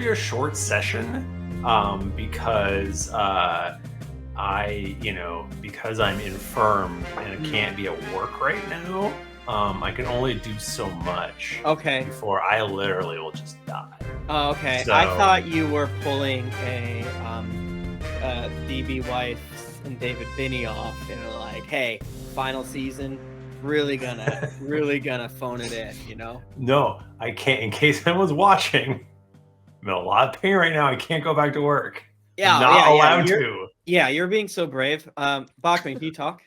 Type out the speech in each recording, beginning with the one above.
be a short session because because I'm infirm and I can't be at work right now. I can only do so much. Okay. Before I literally will just die. Oh, okay. So, I thought you were pulling a DB Weiss and David Binney off, and like, hey, final season, really gonna phone it in, you know? No, I can't. In case anyone's watching, I'm in a lot of pain right now. I can't go back to work. Yeah, I'm not allowed you're, to. Yeah, you're being so brave. Bachmann, can you talk?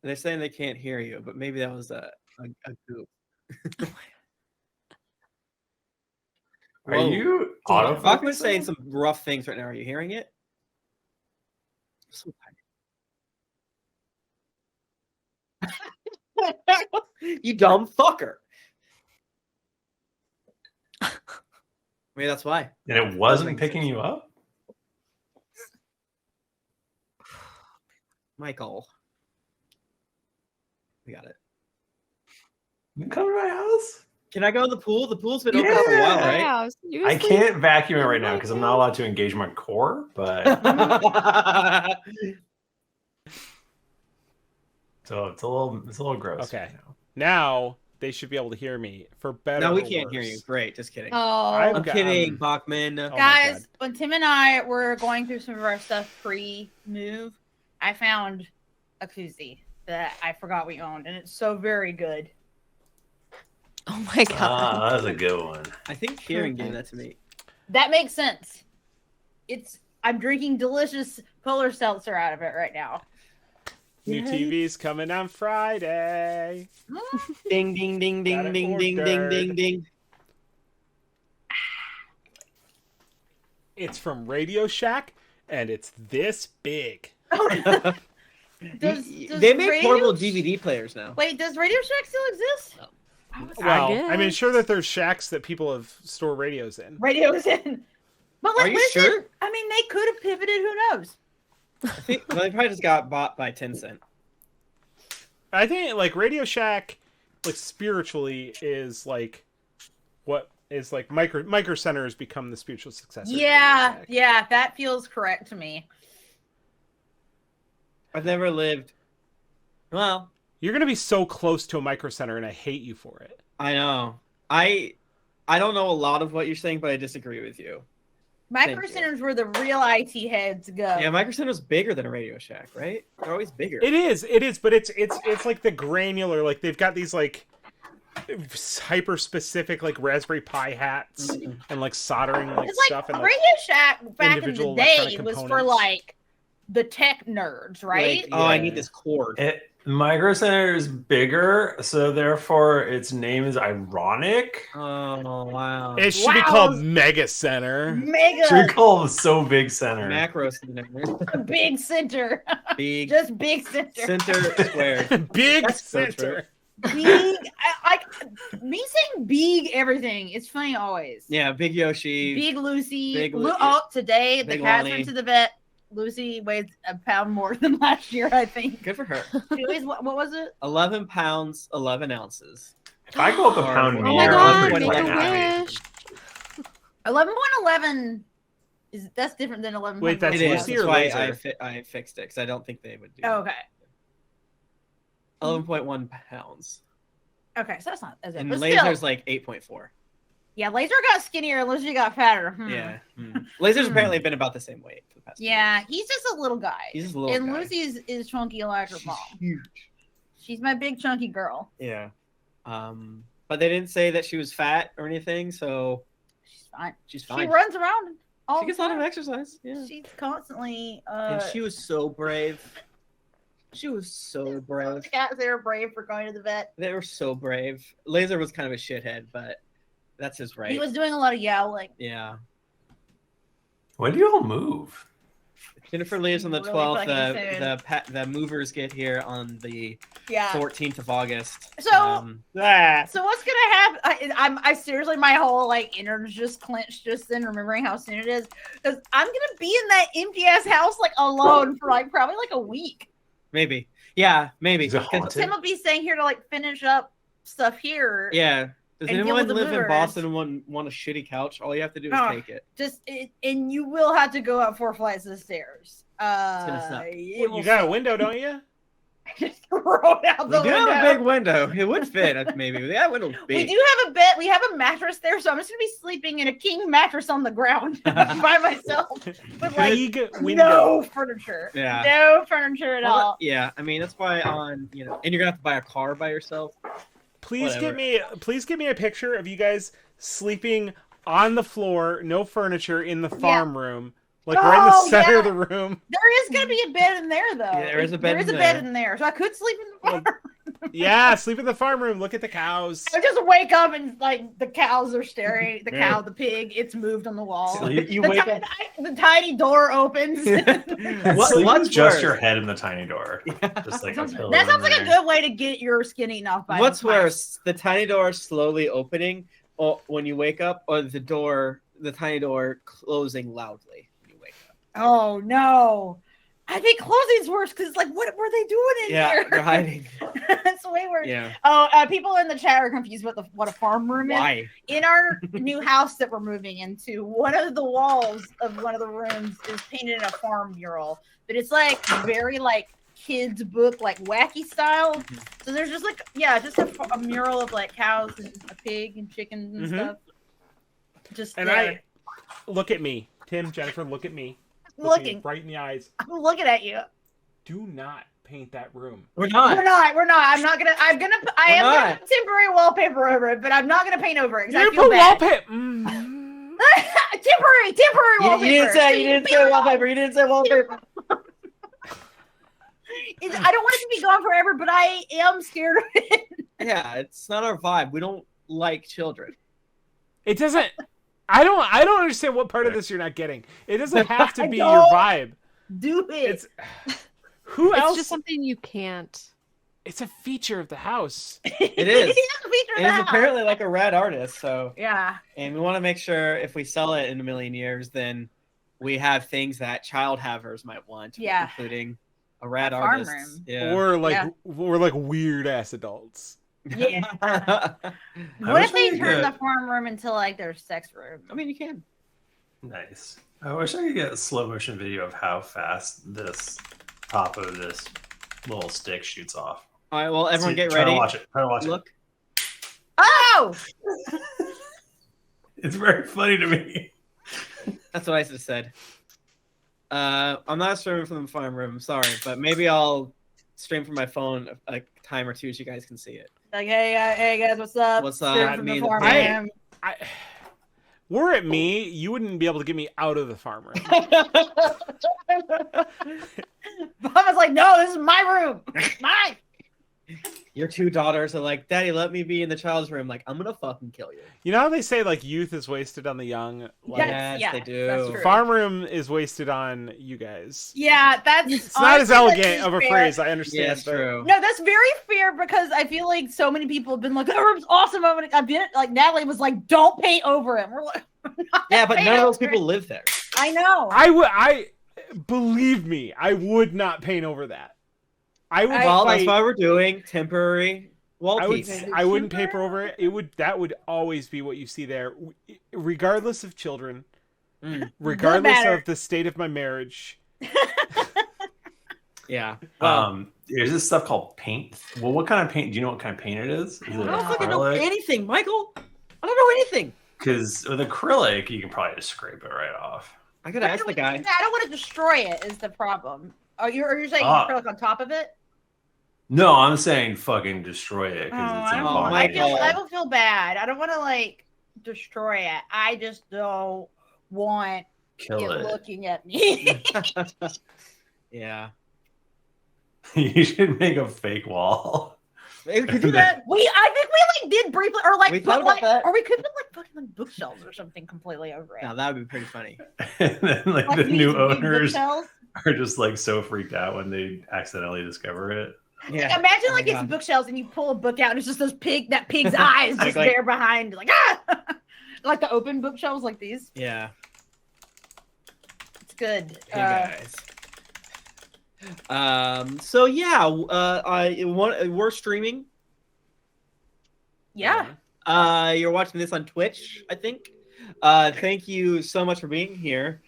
They're saying they can't hear you, but maybe that was a goof. Are you autofocusing? Bachmann's saying some rough things right now. Are you hearing it? So you dumb fucker. Maybe that's why. And it wasn't picking you up? Michael. We got it. You come to my house? Can I go to the pool? The pool's been open for a while, right? Yeah, I can't vacuum it right now because I'm not allowed to engage my core, but so it's a little gross. Okay. Now they should be able to hear me for better. No, we or can't worse. hear you. Great, just kidding. Oh, I'm kidding, Bachmann. Guys, when Tim and I were going through some of our stuff pre-move, I found a koozie that I forgot we owned, and it's so very good. Oh my god. Ah, that's a good one. I think Kieran gave that to me. That makes sense. I'm drinking delicious polar seltzer out of it right now. New TV's coming on Friday. Ding, ding, ding, ding, ding, ding, ding, ding, ding. It's from Radio Shack, and it's this big. They make portable DVD players now. Wait, does Radio Shack still exist? No. Well, I mean, sure that there's shacks that people have stored radios in. Radios in. But like, are you sure? I mean, they could have pivoted. Who knows? I think they probably just got bought by Tencent. I think like Radio Shack, like spiritually, is like what is like Micro Center has become the spiritual successor. Yeah, yeah, that feels correct to me. I've never lived. Well, you're gonna be so close to a Micro Center, and I hate you for it. I know. I don't know a lot of what you're saying, but I disagree with you. Micro Centers where the real IT heads go. Yeah, Micro Center's bigger than a Radio Shack, right? They're always bigger. It is, but it's like the granular, like they've got these like hyper specific like Raspberry Pi hats and like soldering like stuff. And Radio Shack back in the day was for like the tech nerds, right? Like, I need this cord. Micro Center is bigger, so therefore its name is ironic. Oh wow! It should be called Mega Center. Mega. Should be called So Big Center. Macro Center. Big Center. Big. Just Big Center. Center squared. Big Center. Big. Me saying big everything. It's funny always. Yeah, Big Yoshi. Big Lucy. Big today Big the cats Lonnie. went to the vet. Lucy weighs a pound more than last year, I think. Good for her. She weighs, what was it? 11 pounds, 11 ounces. If I go up a pound Oh more, my god, I'm make pretty a happy. wish. 11.11 that's different than 11. Wait, that's It is. Lucy That's or why Laser? I fixed it because I don't think they would do. Oh, okay. 11.1 pounds. Okay, so that's not as And but Laser's still. like 8.4. Yeah, Laser got skinnier, Lucy got fatter. Yeah. Laser's apparently been about the same weight for the past. Yeah, he's just a little guy. He's just a little and guy. Lucy is chunky like her mom. Huge. She's my big chunky girl. Yeah. But they didn't say that she was fat or anything, so She's fine. she's fine. She runs around all She gets a lot of exercise. Yeah. She's constantly And she was so brave. She was so brave. the cats, they were brave for going to the vet. They were so brave. Laser was kind of a shithead, but that's his right. He was doing a lot of yowling. Yeah. When do you all move? Jennifer leaves on the Really 12th. fucking The movers get here on the Yeah. 14th of August. So So what's gonna happen? I seriously, my whole like innards just clenched just then, remembering how soon it is, because I'm gonna be in that empty ass house like alone for like probably like a week. maybe. Yeah, maybe. Is it 'Cause- haunted? Tim will be staying here to like finish up stuff here. Yeah. Does and deal anyone with the live in movers. Boston and want a shitty couch? All you have to do is Oh. take it. And you will have to go up 4 flights of stairs. gonna suck. It will You got a suck. window, don't you? Just throw it out We the do window. have a big window. It would fit, maybe. That window's We big. do have a bed. We have a mattress there, so I'm just gonna be sleeping in a king mattress on the ground by myself with like Big window. no furniture. Yeah. No furniture at Well, all. yeah, I mean that's why and you're gonna have to buy a car by yourself. Please Whatever. give me a picture of you guys sleeping on the floor, no furniture, in the farm room, like right in the Oh, center yeah. of the room. There is gonna be a bed in there, though. Yeah, there is a bed There is in a bed there. in there, so I could sleep in the farm. Yeah, sleep in the farm room. Look at the cows. I just wake up and like the cows are staring. The Yeah. cow, the pig, it's moved on the wall. Sleep. You The, wake ti- up. the tiny door opens. Sleep What's with just worse? your head in the tiny door. Just like a pillow. That sounds in like a there. good way to get your skin eaten off by. What's the mice. worse, the tiny door slowly opening when you wake up, or the tiny door closing loudly when you wake up? Oh no! I think closing's worse because like, what were they doing in Yeah, here? they're hiding. That's way worse. Yeah. Oh, people in the chat are confused with what a farm room is. Why? In our new house that we're moving into, one of the walls of one of the rooms is painted in a farm mural, but it's like very like kids book, like wacky style. So there's just like just a mural of like cows and a pig and chickens and stuff. Just And there. look at me, Tim, Jennifer. Look at me. Look me looking. right in the eyes. I'm looking at you. Do not paint that room. We're not. We're not. I am gonna not. put temporary wallpaper over it, but I'm not gonna paint over it because I You feel put bad. wallpaper. temporary You wallpaper. didn't say wallpaper. You didn't say wallpaper. I don't want it to be gone forever, but I am scared of it. Yeah, it's not our vibe. We don't like children. It doesn't. I don't understand what part of this you're not getting. It doesn't have to I be your don't. vibe. Do it. It's who It's else? just something you can't. It's a feature of the house. It is. a feature And of it's the apparently like a rad artist, so yeah. and we want to make sure if we sell it in a million years, then we have things that child havers might want, Yeah. including a rad A farm artist. room. Yeah. We're like weird ass adults. Yeah. I What wish if they I could turn get- the farm room into like their sex room? I mean, you can. Nice. I wish I could get a slow motion video of how fast this top of this little stick shoots off. All right, well, everyone See, get try ready. To watch it. Try to watch Look. Oh, it. It's very funny to me. That's what I just said. I'm not streaming from the farm room, sorry, but maybe I'll stream from my phone a time or two so you guys can see it. like hey guys, what's up? What's Still up? from Me the and the farm pig. room. Were it me, you wouldn't be able to get me out of the farm room. Mama's like, no, this is my room. Mine. Your two daughters are like, Daddy, let me be in the child's room. Like, I'm gonna fucking kill you. You know how they say like youth is wasted on the young? Like, Yes, Yes, they do. that's true. farm room is wasted on you guys. Yeah, that's It's not as honestly, elegant that's of a fair. phrase, I understand. Yeah, it's but- true. No, that's very fair because I feel like so many people have been like, that room's awesome. I've been like Natalie was like, don't paint over it. We're like, Yeah, but paint none of those over it. people live there. I know. I believe me, I would not paint over that. I would Well, fight, that's why we're doing temporary wallpaper. I wouldn't paper over it. That would always be what you see there, regardless of children, regardless matter. of the state of my marriage. Yeah. Well, There's this stuff called paint. Well, what kind of paint? Do you know what kind of paint it is? Is I it don't fucking know acrylic? anything, Michael. I don't know anything. Because with acrylic, you can probably just scrape it right off. I gotta ask the guy. I don't want to destroy it. Is the problem? Are you saying Ah. acrylic on top of it? No, I'm saying fucking destroy it because it's I a don't. Oh my God. I will feel bad. I don't want to like destroy it. I just don't want Kill it it. looking at me. Yeah. You should make a fake wall. Maybe we could do that. I think we like did briefly, or like We put thought about like, that. or we could put like fucking like bookshelves or something completely over it. Now that would be pretty funny. And then like Like the these new big owners bookshelves. are just like so freaked out when they accidentally discover it. Yeah. Imagine Oh like my it's God. bookshelves and you pull a book out and it's just that pig's eyes just Like- there behind, like ah, like the open bookshelves like these. Yeah. It's good. Hey guys. So yeah, we're streaming. Yeah. You're watching this on Twitch, I think. Thank you so much for being here.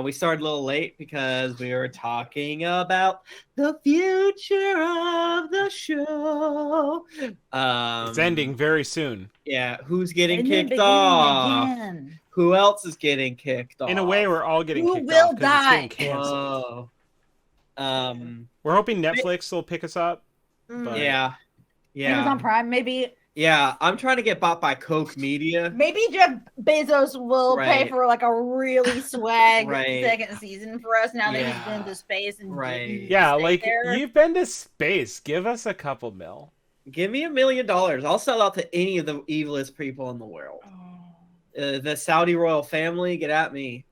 We started a little late because we were talking about the future of the show. It's ending very soon. Yeah, who's getting And then kicked beginning off? again. Who else is getting kicked off? In a way, we're all getting Who kicked will off 'cause it's getting die? canceled. Whoa. We're hoping Netflix will pick us up. But Yeah. Amazon Prime, maybe. Yeah, I'm trying to get bought by Coke Media. Maybe Jeff Bezos will pay Right. for like a really swag Right. second season for us now that Yeah. he's been to space and Right. didn't yeah, stay like there. you've been to space. Give us a couple mil. Give me $1 million. I'll sell out to any of the evilest people in the world. The Saudi royal family, get at me.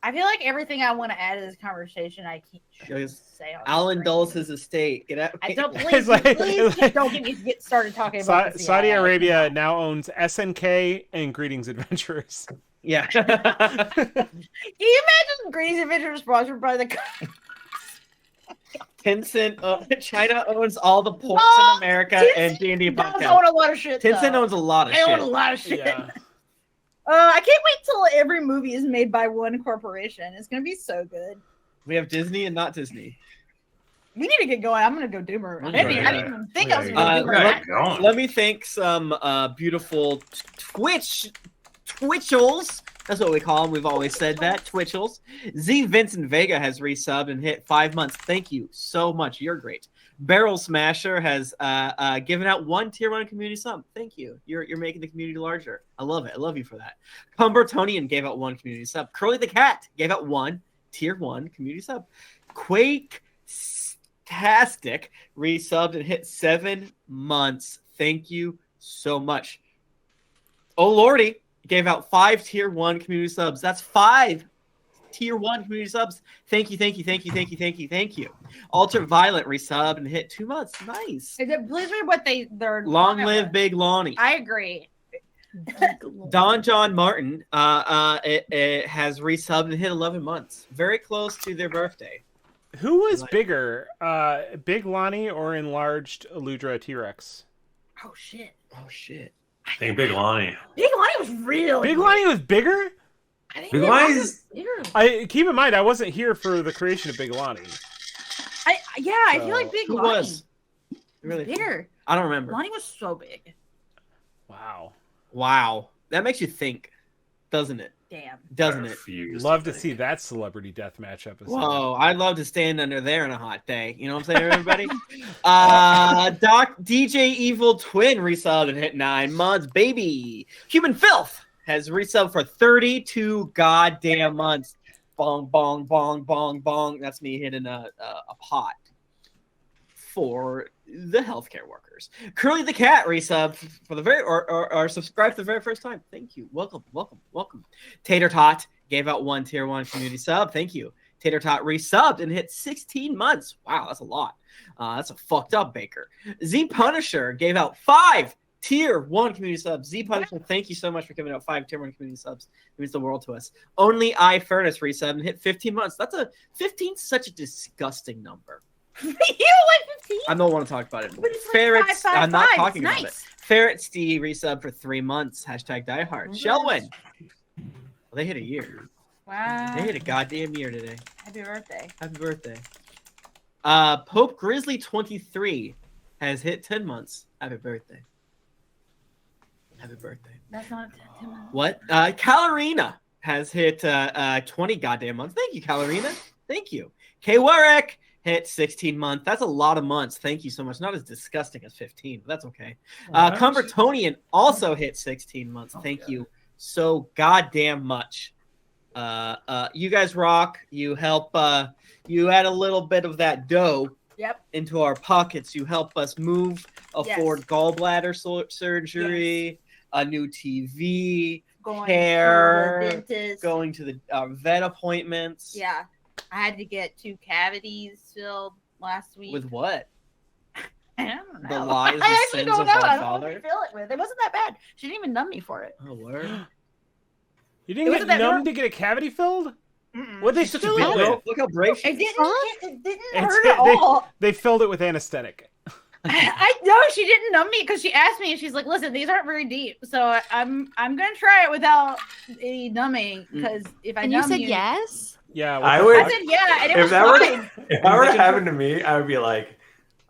I feel like everything I want to add to this conversation, I keep Shows say. On Alan screen. Dulles' estate, get at me. I don't It's please, like- please don't get me get started talking about the Saudi CIA. Arabia now owns SNK and Greetings Adventurers. Yeah. Can you imagine Greetings Adventure sponsored by the? Tencent, China owns all the ports Oh, in America and D&D Does podcast. own a lot of shit. Tencent though. owns a lot of They own a shit. lot of shit. Yeah. I can't wait till every movie is made by one corporation. It's gonna be so good. We have Disney and not Disney. We need to get going. I'm gonna go Doomer. Yeah. Maybe I didn't even think I was Yeah, gonna yeah. go Doomer. Going. Let me thank some beautiful Twitchels. That's what we call them. We've always said that. Twitchels. Z Vincent Vega has resubbed and hit 5 months. Thank you so much. You're great. Barrel Smasher has given out 1 tier 1 community sub. Thank you. You're making the community larger. I love it. I love you for that. Cumbertonian gave out 1 community sub. Curly the Cat gave out 1 tier 1 community sub. Quake Tastic resubbed and hit 7 months. Thank you so much. Oh Lordy gave out 5 tier 1 community subs. That's 5 tier 1 community subs. Thank you, thank you, thank you, thank you, thank you, thank you. Ultraviolet resubbed and hit 2 months. Nice. Please read what they're Long live Big Lonnie. I agree. Don John Martin it has resubbed and hit 11 months. Very close to their birthday. Who was bigger, Big Lonnie or enlarged Eludra T-Rex? Oh shit. Oh shit. I think Big Lonnie. Big Lonnie was really Big Lonnie was bigger? I think Big Big Lonnie's- Lonnie was bigger. I keep in mind I wasn't here for the creation of Big Lonnie. I feel like Big Who Lonnie was? Really? bigger. I don't remember. Lonnie was so big. Wow. Wow. That makes you think, doesn't it? Damn. Doesn't I it? refuse Love to think. see that celebrity deathmatch episode. Whoa, I'd love to stand under there on a hot day. You know what I'm saying, everybody? DJ Evil Twin resubbed and hit 9 months. Baby Human Filth has resubbed for 32 goddamn months. Bong, bong, bong, bong, bong. That's me hitting a pot for the healthcare workers. Curly the Cat resubbed for the or subscribed for the very first time. Thank you. Welcome, welcome, welcome. Tater Tot gave out 1 tier 1 community sub. Thank you. Tater Tot resubbed and hit 16 months. Wow, that's a lot. That's a fucked up baker. Z Punisher gave out 5 tier 1 community subs. Z Punisher, thank you so much for giving out 5 tier 1 community subs. It means the world to us. Only I Furnace resubbed and hit 15 months. 15's such a disgusting number. You like 15? I don't want to talk about it. But it's like Ferrets, 5, 5, I'm not 5. talking It's about it. nice. Ferret Steve resub for 3 months. Hashtag diehard. Congrats. Shelwyn. Well, they hit a year. Wow. They hit a goddamn year today. Happy birthday. Happy birthday. Pope Grizzly 23 has hit 10 months. Happy birthday. Happy birthday. That's not 10 months. What? Calorina has hit 20 goddamn months. Thank you, Calorina. Thank you. K Warwick hit 16 months. That's a lot of months. Thank you so much. Not as disgusting as 15, but that's okay. Cumbertonian also hit 16 months. Thank you so goddamn much. You guys rock. You help. You add a little bit of that dough Yep. into our pockets. You help us move, afford gallbladder surgery, a new TV, Going hair, to the dentist. going to the vet appointments. Yeah. I had to get 2 cavities filled last week. With what? I don't know. The lies and I actually sins don't of know. our I don't know father? what to fill it with. It wasn't that bad. She didn't even numb me for it. Oh, word. You It didn't wasn't get that numb hard. to get a cavity filled? Mm-mm. What they She's such a fill big it girl. with? Look how brave she It is. didn't. It didn't It's- hurt at all. They filled it with anesthetic. I know she didn't numb me because she asked me and she's like, "Listen, these aren't very deep, so I'm gonna try it without any numbing because if I And numb you said yes? Yeah, I the would- fuck? I said yeah, and it was If that were fine. if that were to happen to me, I would be like,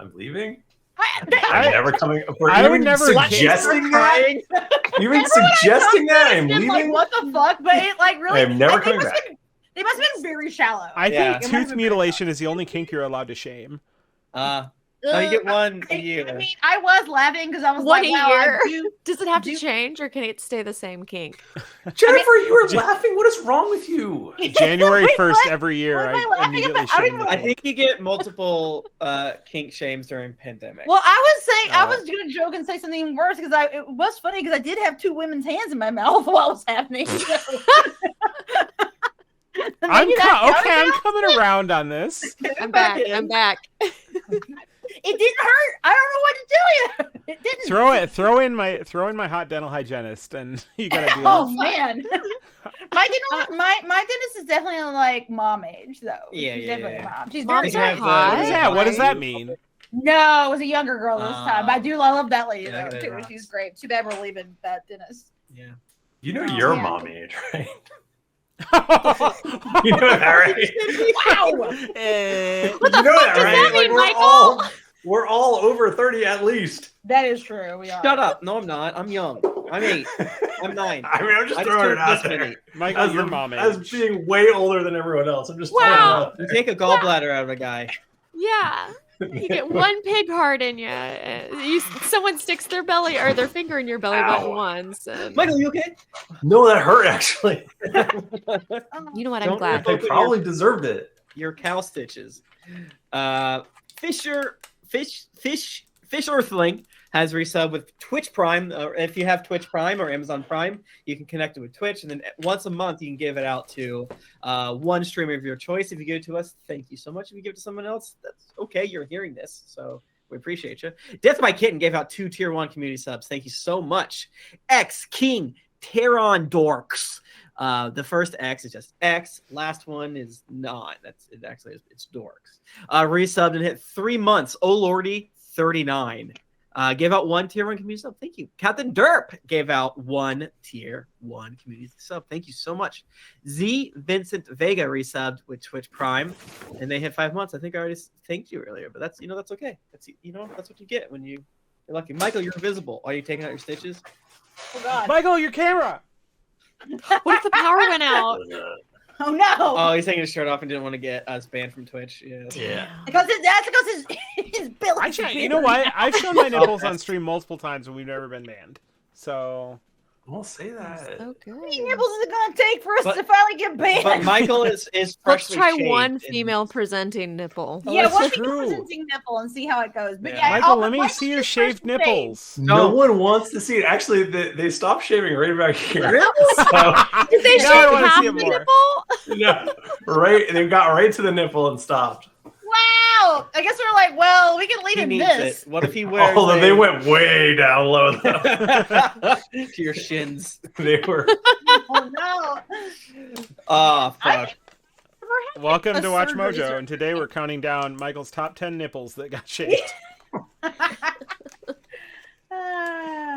I'm leaving. I'm never coming. For I would even never suggesting that. Even suggesting that I'm Like, leaving. what the fuck? But it like really. I'm never they coming must back. have been- They must have been very shallow. I Yeah. think It might have tooth been mutilation is the only kink you're allowed to shame. No, you get one a I year. mean, I was laughing because I was One like, a wow, year? I do. Does it have to Do- change or can it stay the same kink? Jennifer, you were laughing. What is wrong with you? January Wait, 1st what? every year, What am I I laughing immediately about? I don't shame even- I people. think you get multiple kink shames during pandemic. Well, I was saying I Oh. was gonna joke and say something even worse because it was funny because I did have two women's hands in my mouth while it was happening. So. I'm Maybe that okay. I'm coming around on this. I'm back back. in. I'm back. It didn't hurt. I don't know what to tell you. It didn't. Throw in my hot dental hygienist, and you gotta do Oh this. man, my dentist is definitely like mom age though. Yeah, She's yeah, definitely yeah. a mom. She's Moms very are have, hot. What is that? What does that mean? No, it was a younger girl this time. But I love that lady Yeah, though that too. rocks. She's great. Too bad we're leaving that dentist. Yeah. You know Oh, your yeah. mom age, right? You know that, right? Wow. What the You know fuck does that Like, mean, Michael? we're all over 30 at least. That is true. We are. Shut up. No, I'm not. I'm young. I'm 8. I'm 9. I mean, I'm just I just throwing it turned out this there. many. Michael, As, your the- mom as age. being way older than everyone else. I'm just throwing it Wow. out You there. take a gallbladder out of a guy. Yeah. You get one pig heart in you. Someone sticks their belly or their finger in your belly button Ow. once. And Michael, you okay? No, that hurt actually. you know what? I'm Don't glad. They probably deserved it. Your cow stitches. Fish Earthling has resubbed with Twitch Prime. If you have Twitch Prime or Amazon Prime, you can connect it with Twitch, and then once a month you can give it out to one streamer of your choice. If you give it to us, thank you so much. If you give it to someone else, that's okay. You're hearing this, so we appreciate you. Death by Kitten gave out 2 tier 1 community subs. Thank you so much. X King Terron Dorks. The first X is just X. Last one is not. It's Dorks. Resubbed and hit 3 months. Oh Lordy, 39. Gave out 1 tier 1 community sub. Thank you. Captain Derp gave out 1 tier 1 community sub. Thank you so much. Z Vincent Vega resubbed with Twitch Prime, and they hit 5 months. I think I already thanked you earlier, but that's that's okay. That's that's what you get when you're lucky. Michael, you're invisible. Are you taking out your stitches? Oh god. Michael, your camera. What if the power went out? Oh no. Oh, he's taking his shirt off and didn't want to get us banned from Twitch. Yeah. Yeah. Because his belly. You know what? I've shown my nipples on stream multiple times and we've never been banned. So We'll say that. So How many good. nipples is it gonna take for us But- to finally get banned? But Michael is Let's freshly try shaved one and- female presenting nipple. Oh, yeah, that's one true. presenting nipple and see how it goes. But Yeah. yeah, Michael, I'll- let me Michael's see your just shaved first nipples. No one wants to see it. Actually, they stopped shaving right back here. So, Did they Now I shave wanna half see the it more. nipple? no, right. They got right to the nipple and stopped. Wow! I guess we're like, well, we can leave He it needs this. it. What if he wears? Although they went way down low, though. to your shins. They were. Oh no! Oh fuck! welcome A to Watch surgery, Mojo, sir. and today we're counting down Michael's top 10 nipples that got shaved.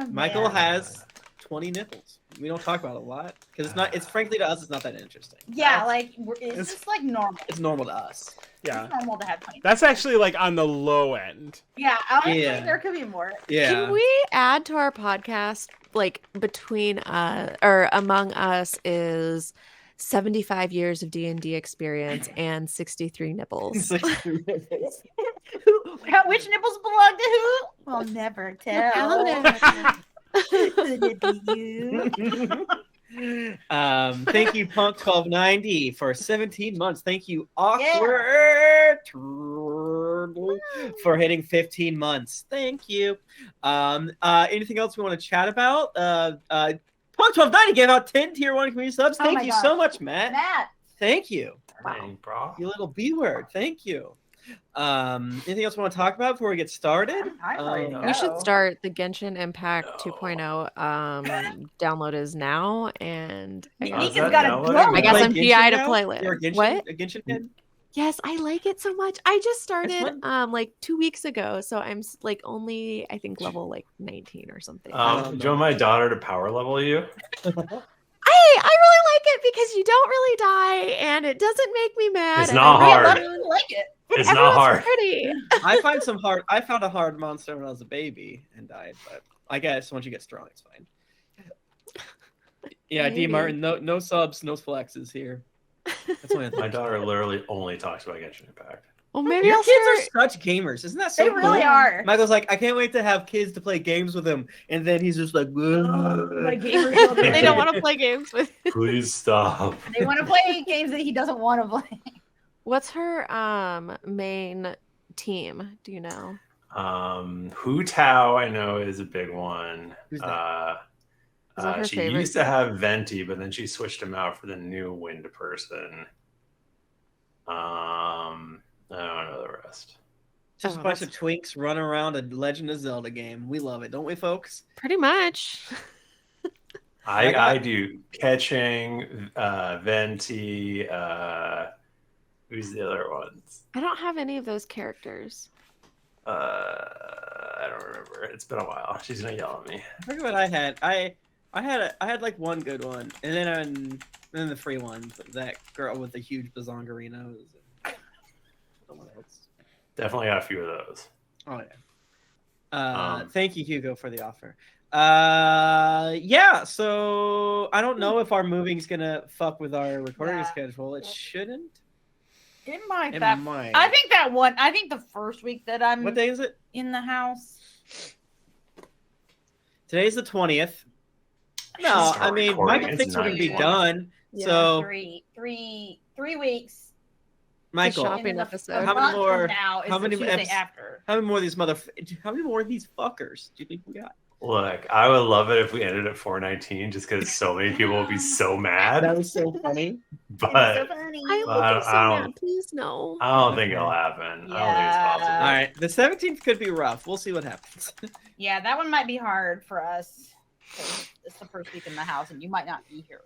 Michael Man. has 20 nipples. We don't talk about it a lot because it's not. It's frankly to us, it's not that interesting. Yeah, like it's It's- just like normal. It's normal to us. Yeah. It's normal to have 20. That's actually like on the low end. Yeah, honestly, Yeah. there could be more. Yeah. Can we add to our podcast, like between or among us is 75 years of D&D experience and 63 nipples. Which nipples belong to who? We'll never tell. Could it be you? Thank you, Punk 1290 for 17 months. Thank you, Awkward Turtle, for hitting 15 months. Thank you. Anything else we want to chat about? Punk 1290 gave out 10 tier 1 community subs. Oh Thank my you gosh. so much, Matt. Matt. Thank you. Dang, bro. You little B word. Thank you. Anything else we want to talk about before we get started? I'm ready to We should go. start the Genshin Impact 2.0. Download is now, and I How's guess, that Nika's got a downloading? drum. I guess Play I'm Genshin PI to now? playlist. You're a Genshin, What? a Genshin head? Yes, I like it so much. I just fun. started like 2 weeks ago, so I'm like only I think level like 19 or something. Do you want my daughter to power level you? I really like it because you don't really die, and it doesn't make me mad. It's and not I hard. I like it. It's everyone's not hard. Pretty. I found a hard monster when I was a baby and died, but I guess once you get strong, it's fine. Yeah, D. Maybe. Martin, no subs, no flexes here. That's my My daughter literally only talks about Genshin Impact. Well, maybe Your I'll kids start. are such gamers. Isn't that so They cool? really are. Michael's like, I can't wait to have kids to play games with him, and then he's just like, Like gamers all They day. don't want to play games with. Please stop. They want to play games that he doesn't want to play. What's her main team? Do you know? Tidtowne, I know, is a big one. Who's that? Is that her She favorite? used to have Venti, but then she switched him out for the new wind person. I don't know the rest. Just a bunch of twinks running around a Legend of Zelda game. We love it, don't we, folks? Pretty much. I do catching, Venti. Who's the other ones? I don't have any of those characters. I don't remember. It's been a while. She's gonna yell at me. I forget what I had. I had like one good one, and then the free ones. That girl with the huge bazongarinos. Someone else. Definitely got a few of those. Oh yeah. Thank you, Hugo, for the offer. Yeah. So I don't know if our moving's gonna fuck with our recording schedule. It shouldn't. It might. It That, might. I think that one. I think the first week that I'm What day is it? in the house. Today's the 20th. No, Start I mean recording. Michael It's thinks we're gonna be 9:20. done. Yeah. So Three weeks. Michael, shop. Shopping In the- episode. a How many month from more- Now is how the many Tuesday eps- after? how many more of these fuckers do you think we got? Look, I would love it if we ended at 419, just because so many people would be so mad. was so funny. But It's so funny. I Well, hope so I don't- mad. Please no. I don't think it'll happen. I don't think it's possible. All right, the 17th could be rough. We'll see what happens. Yeah, that one might be hard for us. 'Cause it's the first week in the house, and you might not be here.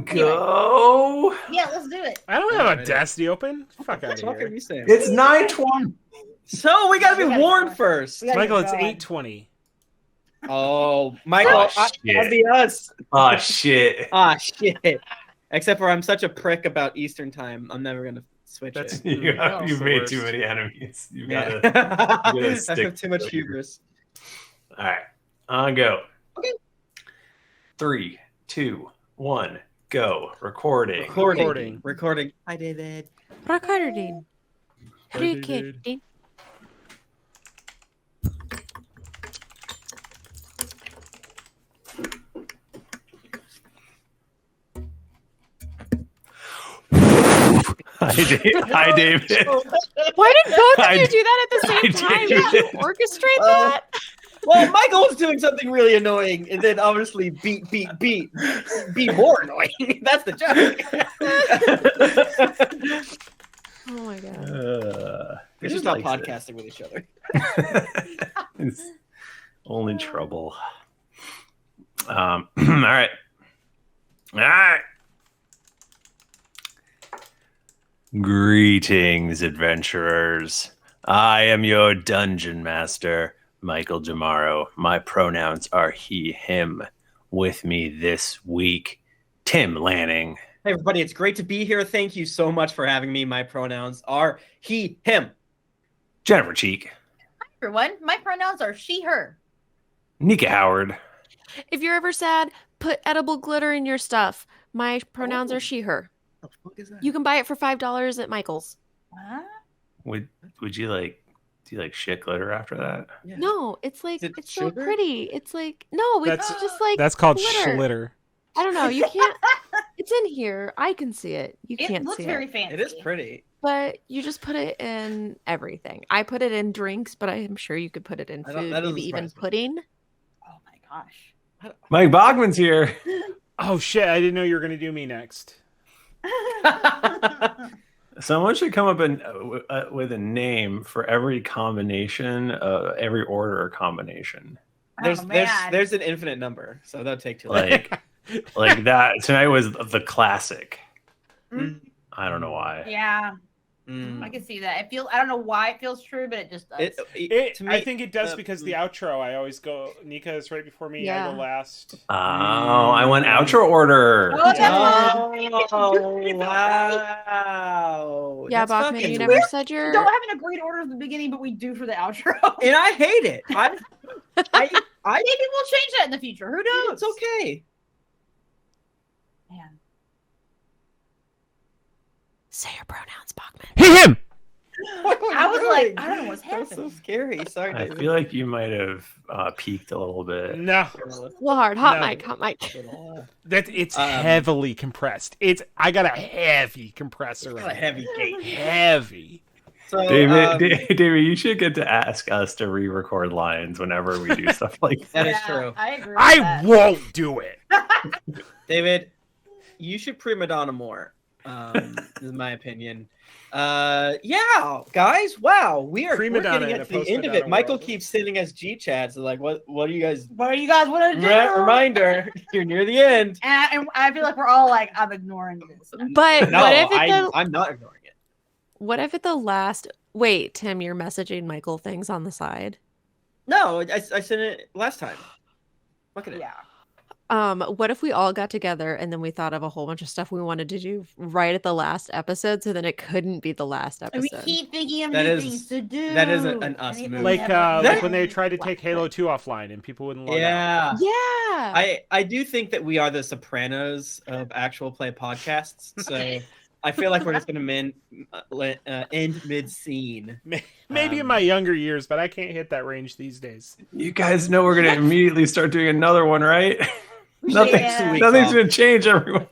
Go. Yeah, let's do it. I don't have Alright. Audacity open. Fuck out What of are here. you saying? It's 9:20. So we gotta be We gotta warned go. first. We gotta Michael, get it's going. 8:20. Oh, Michael, Oh, that'd shit. be us. Oh shit. Ah, shit. Except for I'm such a prick about Eastern time. I'm never gonna switch That's- it. You've the made worst. too many enemies. You Yeah. gotta. I stick have too much to it. hubris. All right, on go. Okay. 3, 2, 1, go. Recording. Recording. Hi, David. Recording. Hi, David. Recording. Hi, David. Why did both of I you do that at the same I time? did. Did you orchestrate that? Well, Michael was doing something really annoying, and then obviously be more annoying. That's the joke. Oh my god. We should stop podcasting with each other. It's only trouble. All right. All right. Greetings, adventurers. I am your dungeon master, Michael DiMauro. My pronouns are he, him. With me this week, Tim Lanning. Hey, everybody, it's great to be here. Thank you so much for having me. My pronouns are he, him. Jennifer Cheek. Hi, everyone. My pronouns are she, her. Nika Howard. If you're ever sad, put edible glitter in your stuff. My pronouns Oh. are she, her. What the fuck is that? You can buy it for $5 at Michael's. What? Would you like, do you like shit glitter after that? Yeah. No, it's like Is it it's so sugar? pretty. It's like no, it's That's- just like That's called glitter. schlitter. I don't know. You can't. It's in here. I can see it. You It can't looks see very it. fancy. It is pretty. But you just put it in everything. I put it in drinks, but I'm sure you could put it in I don't- food, that doesn't maybe even surprise me. pudding. Oh my gosh. Mike Bachmann's here. Oh shit! I didn't know you were gonna do me next. Someone should come up with a name for every combination, every order combination. There's an infinite number, so that'll take too long. Like that. Tonight was the classic. Mm. I don't know why. Yeah, Mm. I can see that. I don't know why it feels true, but it just does. To me, I think it does because the outro. I always go. Nika is right before me. I Yeah. go last. Oh, I want outro order. Oh, that's Oh, wow. Yeah, That's Bachman, fucking you never weird. said We your. don't have an agreed order at the beginning, but we do for the outro. And I hate it. I Maybe we'll change that in the future. Who knows? it's okay. Man. Say your pronouns, Bachman. He him. I was like, I don't know what's That's so happening. scary. Sorry, I David. feel like you might have peaked a little bit. No, Well, hard. Hot No. mic. Hot mic. that it's Um, heavily compressed. I got a heavy compressor. Got a in it. heavy gate. Heavy. So, David, David, you should get to ask us to re-record lines whenever we do stuff like that. That is true. I agree. With I that. won't do it. David, you should prima donna more. Is my opinion. Yeah, guys. Wow, we're Prima donna getting in at a the end of post-Madonna it. Michael world. keeps sending us G chats. Like, what do you guys? What do you guys want to do? Reminder, you're near the end. And I feel like we're all like, I'm ignoring this. But No, what if at I'm not ignoring it. what if at the last? Wait, Tim, you're messaging Michael things on the side. No, I sent it last time. Look at it. Yeah. What if we all got together and then we thought of a whole bunch of stuff we wanted to do right at the last episode, so then it couldn't be the last And we episode? keep thinking of That new is- things to do. that is an us And it move. Like never when they happens. tried to take Halo 2 offline and people wouldn't log out. Yeah. Yeah. I do think that we are the Sopranos of actual play podcasts. So I feel like we're just going to end mid-scene. Maybe in my younger years, but I can't hit that range these days. You guys know we're gonna immediately start doing another one, right? Yeah. Nothing's gonna change, everyone.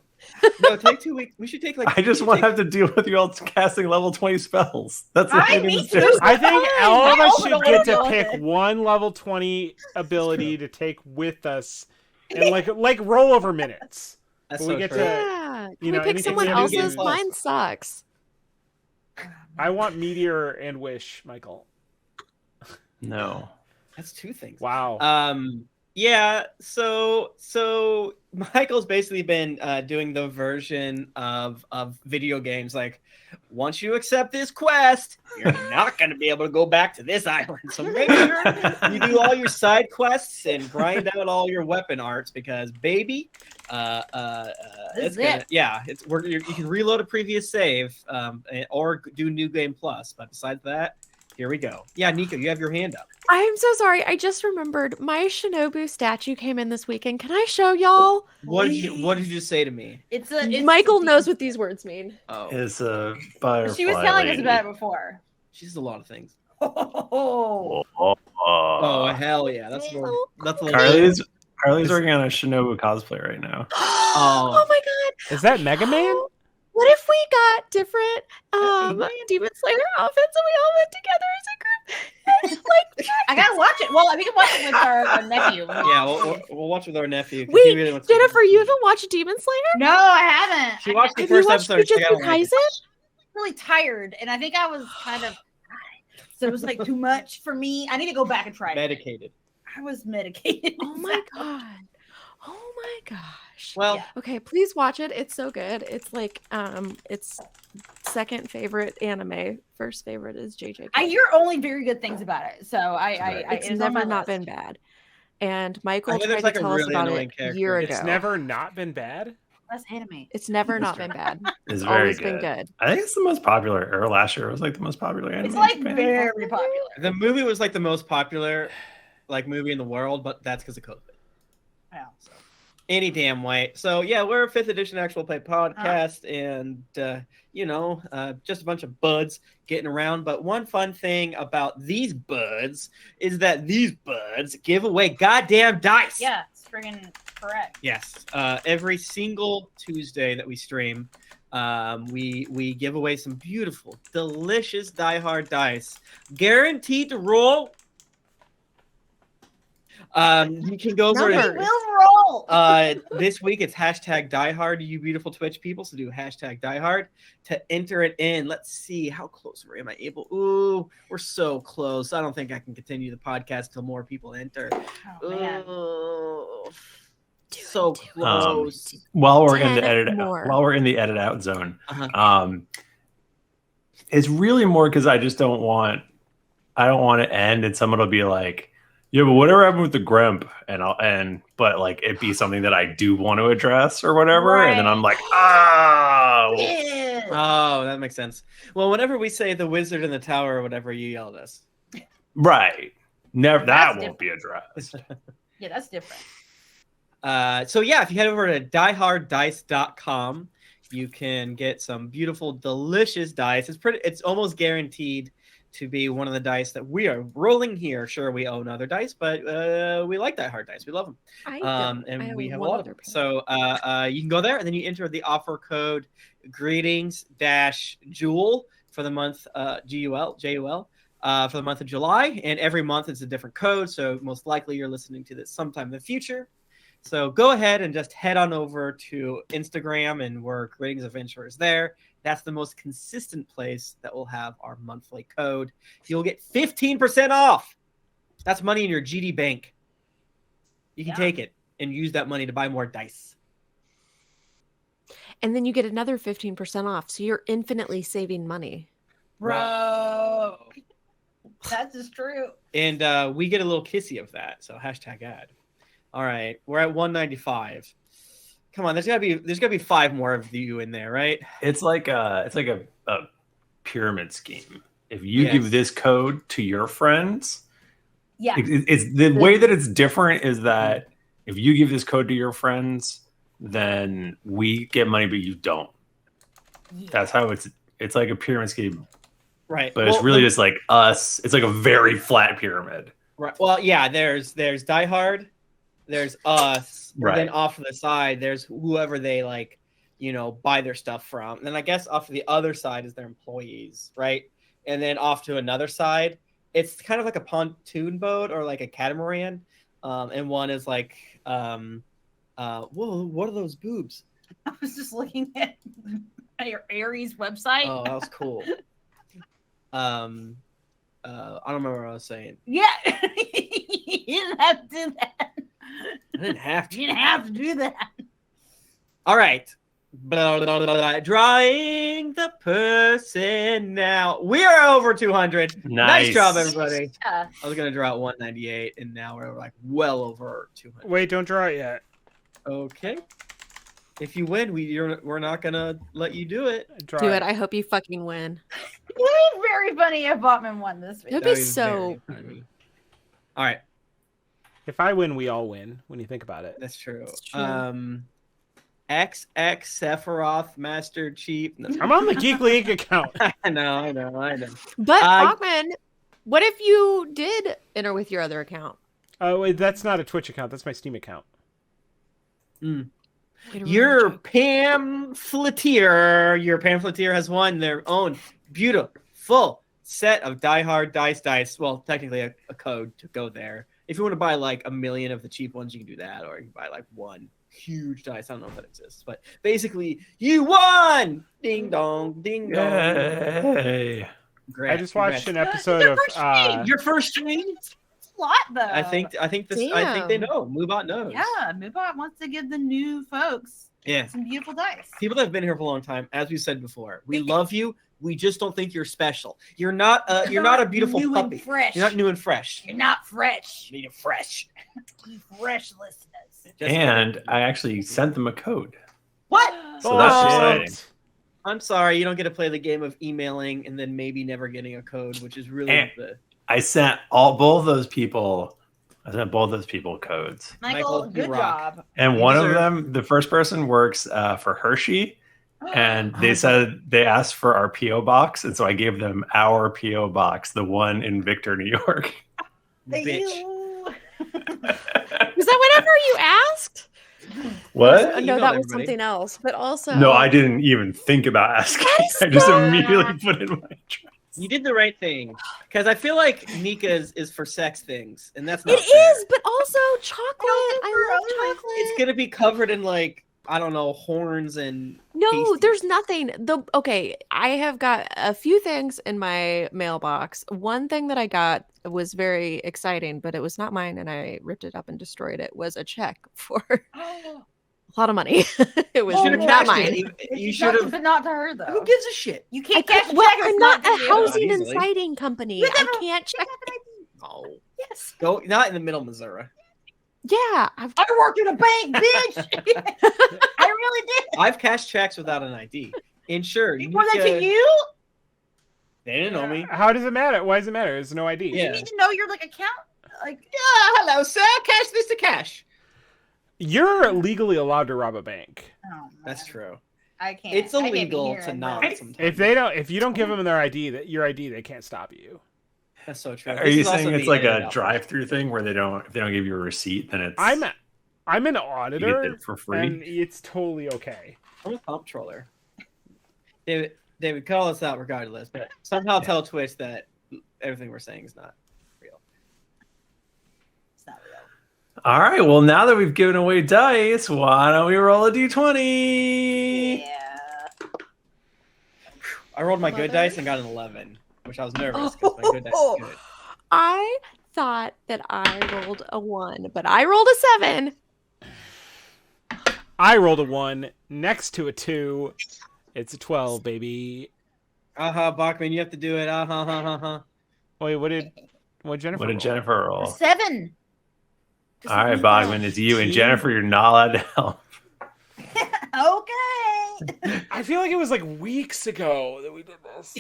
No, take 2 weeks. We should take like. I just want to have to deal with you all casting level 20 spells. That's the thing. Me too. I think Fine. all of I us also should don't get wanna to deal with pick it. one level 20 ability to take with us and like rollover minutes. That's we so get true. to- Yeah. Can you we know, pick anything someone we have to do else's? is- Mine sucks. I want Meteor and Wish, Michael. No. That's two things. Wow. Yeah, so Michael's basically been doing the version of video games like, once you accept this quest, you're not going to be able to go back to this island. So make sure you do all your side quests and grind out all your weapon arts because, baby, it's gonna, yeah, you can reload a previous save or do New Game Plus. But besides that, here we go. Yeah, Nika, you have your hand up. I am so sorry. I just remembered my Shinobu statue came in this weekend. Can I show y'all? What did you just say to me? It's Michael knows what these words mean. Oh, It's a butterfly. She was telling us lady. about it before. she's a lot of things. Oh, Oh hell yeah, that's a little. Carly's working on a Shinobu cosplay right now. Oh my god. Is that Mega Man? What if we got different Demon Slayer outfits and we all went together as a group? Like I gotta watch it. Well, we can watch it with our nephew. Yeah, we'll watch with our nephew. 'cause Wait, he really wants to- Jennifer, you haven't watched Demon Slayer? No, I haven't. She watched the Have first you watched episode. She's like, I Jujutsu don't like it. Kaisen? Really tired, and I think I was kind of. So it was like too much for me. I need to go back and try it. Medicated. I was medicated. Oh my god. Oh my gosh. Well, Yeah. Okay, please watch it. It's so good. It's like it's second favorite anime. First favorite is JJ. I hear only very good things about it, so It's it's on my never not list. been bad. And Michael I know tried there's to like a tell us really about annoying it a character. year ago. It's never not been bad. That's anime. It's never not been bad. It's It's very always good. been good. I think it's the most popular, or last year was like the most popular anime. It's like in Japan. very popular. the movie was like the most popular like movie in the world, but that's because of COVID. Yeah. So, any damn way. So yeah, we're a 5th edition actual play podcast, and just a bunch of buds getting around. But one fun thing about these buds is that these buds give away goddamn dice. Yeah, it's friggin' correct. Yes. Every single Tuesday that we stream, we give away some beautiful, delicious Die Hard dice, guaranteed to roll. You can go over Numbers. It will roll. this week it's hashtag Die Hard, you beautiful Twitch people. So do hashtag Die Hard to enter it in. Let's see how close am I able. Ooh, we're so close. I don't think I can continue the podcast till more people enter. Oh, man. Ooh. So close. While we're in 10 the edit, more. while we're in the edit out zone, Uh-huh. it's really more because I don't want it to end and someone will be like, yeah, but whatever happened with the Grump, but like it be something that I do want to address or whatever, and then I'm like, oh, Yeah. Oh, that makes sense. Well, whenever we say the wizard in the tower or whatever, you yell at us. right, never That's that won't be addressed. Yeah, that's different. So yeah, if you head over to dieharddice.com, you can get some beautiful, delicious dice. It's almost guaranteed to be one of the dice that we are rolling here. Sure, we own other dice, but we like Die Hard dice. We love them. And we have a lot of them. So you can go there and then you enter the offer code greetings-jewel for the month JUL for the month of July. And every month it's a different code. So most likely you're listening to this sometime in the future. So go ahead and just head on over to Instagram and we're Greetings Adventurers there. That's the most consistent place that will have our monthly code. You'll get 15% off. That's money in your GD bank. You can take it and use that money to buy more dice. And then you get another 15% off. So you're infinitely saving money. Bro. That is true. And we get a little kissy of that. So #ad. All right. We're at 195. Come on, there's gotta be 5 more of you in there, right? It's like a pyramid scheme. If you give this code to your friends, it's the way that it's different is that if you give this code to your friends, then we get money, but you don't. Yeah. That's how it's like a pyramid scheme, right? But it's really just like us. It's like a very flat pyramid, right? Well, yeah. There's Die Hard. There's us, right. Then off to the side, there's whoever they like, buy their stuff from. And then I guess off to the other side is their employees, right? And then off to another side, it's kind of like a pontoon boat or like a catamaran. And one is like, whoa, what are those boobs? I was just looking at your Aries website. Oh, that was cool. I don't remember what I was saying. Yeah, you didn't have to do that. I didn't have to. You didn't have to do that. All right. Drawing the person now. We are over 200. Nice job, everybody. I was going to draw at 198, and now we're like well over 200. Wait, don't draw it yet. Okay. If you win, we're not going to let you do it. Do it. I hope you fucking win. It would be very funny if Bachmann won this week. It'd be so... All right. If I win, we all win. When you think about it, that's true. XX Sephiroth Master Chief. No. I'm on the Geek League account. I know. But Bachmann, what if you did enter with your other account? Oh, wait, that's not a Twitch account. That's my Steam account. Your pamphleteer has won their own beautiful set of Die Hard dice. Well, technically a code to go there. If you want to buy like 1 million of the cheap ones, you can do that, or you can buy like one huge dice. I don't know if that exists, but basically, you won! Ding dong, ding dong. Hey. I just watched an episode of your first stream. It's a lot though. I think they know. Moobot knows. Yeah, Moobot wants to give the new folks some beautiful dice. People that have been here for a long time, as we said before, we love you. We just don't think you're special. You're not a beautiful new puppy. And fresh. You're not new and fresh. You're not fresh. You're fresh. You fresh listeners. And I actually sent them a code. What? So that's exciting. I'm sorry, you don't get to play the game of emailing and then maybe never getting a code, which is really I sent both those people codes. Michael, good job. And one of them, the first person works for Hershey. And they said they asked for our P.O. box, and so I gave them our P.O. box, the one in Victor, New York. Bitch. Was that whatever you asked? What? No, that was something else. But also, no, I didn't even think about asking. I just immediately put in my address. You did the right thing, because I feel like Nika is for sex things, and that's not. It fair. is, but also chocolate. I love chocolate. It's gonna be covered in like, I don't know, horns and no, there's nothing. I have got a few things in my mailbox. One thing that I got was very exciting, but it was not mine, and I ripped it up and destroyed it. Was a check for a lot of money. It was should've not cashed mine. it. You It's should not- have. but not to her though. Who gives a shit? You I can't cash can't, well, check. I'm not a Not housing and easily. siding company. You have I a- can't check. Oh, Yes. go not in the middle, of Missouri. Yeah, I've I worked in a bank, bitch. I really did. I've cashed checks without an ID. Insured. Was that to you? They didn't know me. How does it matter? Why does it matter? There's no ID. Yeah. You need to know your like account. Like Yeah, hello, sir. Cash this to cash. You're legally allowed to rob a bank. oh, man. That's true. I can't. It's I can't be illegal hearing to that. not. Sometimes. If you don't give them their ID, your ID, they can't stop you. That's so true. Are This you is also saying it's me like edited a out. drive-through thing where if they don't give you a receipt, then it's I'm an you get auditor, it for free? and it's totally okay. I'm a comptroller. David, call us out regardless, but somehow tell Twitch that everything we're saying is not real. It's not real. All right. Well, now that we've given away dice, why don't we roll a d20? Yeah. I rolled my good dice and got an 11, which I was nervous because my good dice is good. I thought that I rolled a 1, but I rolled a 7. I rolled a 1 next to a 2. It's a 12, baby. Bachmann, you have to do it. Wait, what did Jennifer? What did roll? Jennifer roll? 7. Just All right, like Bachman, it's you and Two. Jennifer. You're not allowed to help. that. Okay. I feel like it was like weeks ago that we did this.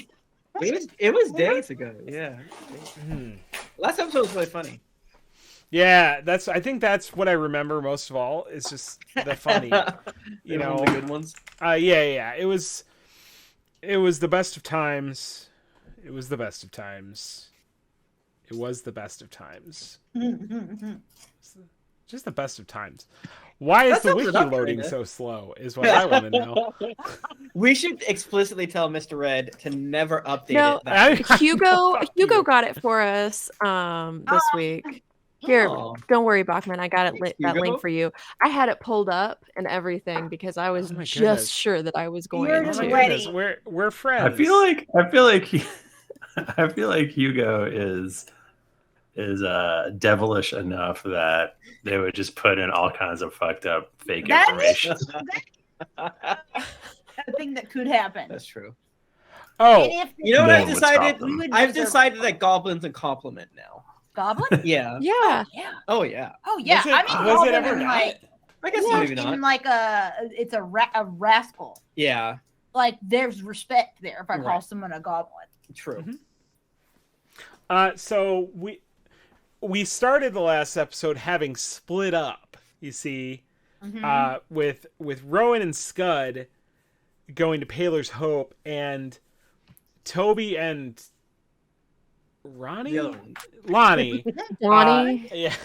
It was days ago. Yeah. Hmm. Last episode was really funny. Yeah, I think that's what I remember most of all. Is just the funny, you They're one know. of the good ones. Yeah. It was the best of times. It was the best of times. It was the best of times. Just the best of times. Why is That the sums it wiki up, loading kinda. so slow? Is what I want to know. We should explicitly tell Mr. Red to never update No, it. That Hugo got it for us this week. Here, Oh. don't worry, Bachman. I got it Thanks, that Hugo. link for you. I had it pulled up and everything because I was Oh my just goodness. sure that I was going You're Oh my just to. ready. goodness, we're friends. I feel like I feel like Hugo is devilish enough that they would just put in all kinds of fucked up fake That information. a thing that could happen. That's true. Oh, And if You know what No I've one would decided? stop them. I've decided that goblins a compliment now. goblin? Yeah. Yeah. Yeah. Oh yeah. Oh yeah. Was it, I mean, was goblin it ever in, not? like I guess yeah, maybe not. in like it's a rascal. Yeah. Like there's respect there if I call Right. someone a goblin. True. Mhm. So we started the last episode having split up. You see, Mhm. with Rowan and Skud going to Paler's Hope, and Toby and Ronnie, The other one. Lonnie, Donnie. yeah,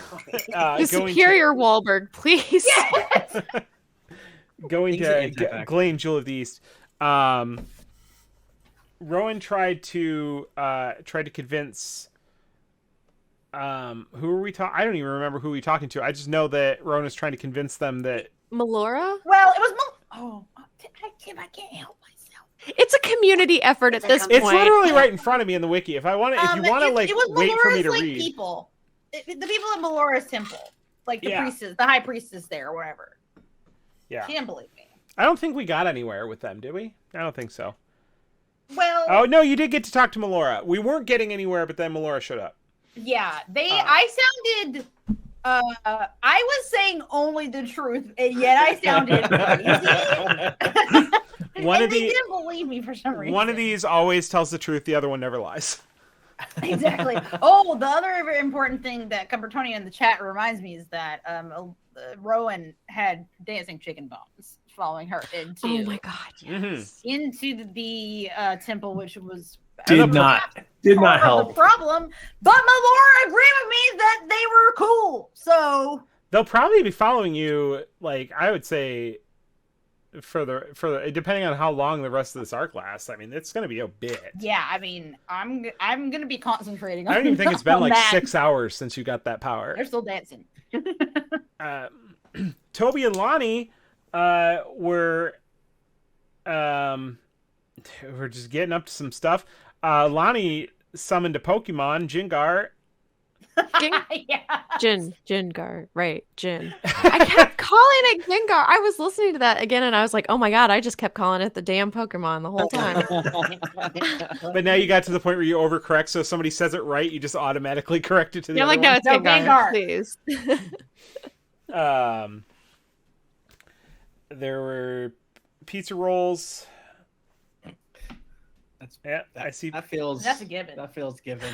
the superior Wahlberg, please. Yes! going He's to an anti-vaxxer. Glane Jewel of the East. Rowan tried to convince. Who were we talking? I don't even remember who we were talking to. I just know that Rowan was trying to convince them that Melora? Well, it was I can't help myself. It's a community effort at this it's point. literally right in front of me in the wiki. If you want to, like it was wait for me to Melora's, like, read. people. The people in Melora's temple, like the Yeah. priestess, the high priestess there, or whatever. Yeah, She didn't believe me. I don't think we got anywhere with them, did we? I don't think so. Well, Oh no, you did get to talk to Melora. We weren't getting anywhere, but then Melora showed up. yeah, I sounded. I was saying only the truth, and yet I sounded crazy. One and of they the didn't believe me for some reason. one of these always tells the truth. The other one never lies. Exactly. Oh, the other very important thing that Cumbertonia in the chat reminds me is that Rowan had dancing chicken bones following her into Oh my god. Mhm. into the temple, which was Did not part of help. the problem. But Melora agreed with me that they were cool. So They'll probably be following you. Like I would say, further, depending on how long the rest of this arc lasts. I mean, it's going to be a bit. yeah, I mean, I'm gonna be concentrating on. I don't even think it's been on like that. 6 hours since you got that power. They're still dancing. Toby and Lonnie were just getting up to some stuff. Lonnie summoned a Pokemon, Jingar, Yeah. Jingar, right? Jin. I kept calling it Gengar. I was listening to that again, and I was like, "Oh my god!" I just kept calling it the damn Pokemon the whole time. But now you got to the point where you overcorrect, so if somebody says it right, you just automatically correct it to the You're other like, "No, one. it's No, Gengar, Gengar. please." There were pizza rolls. I see. That feels That's a given. That feels given.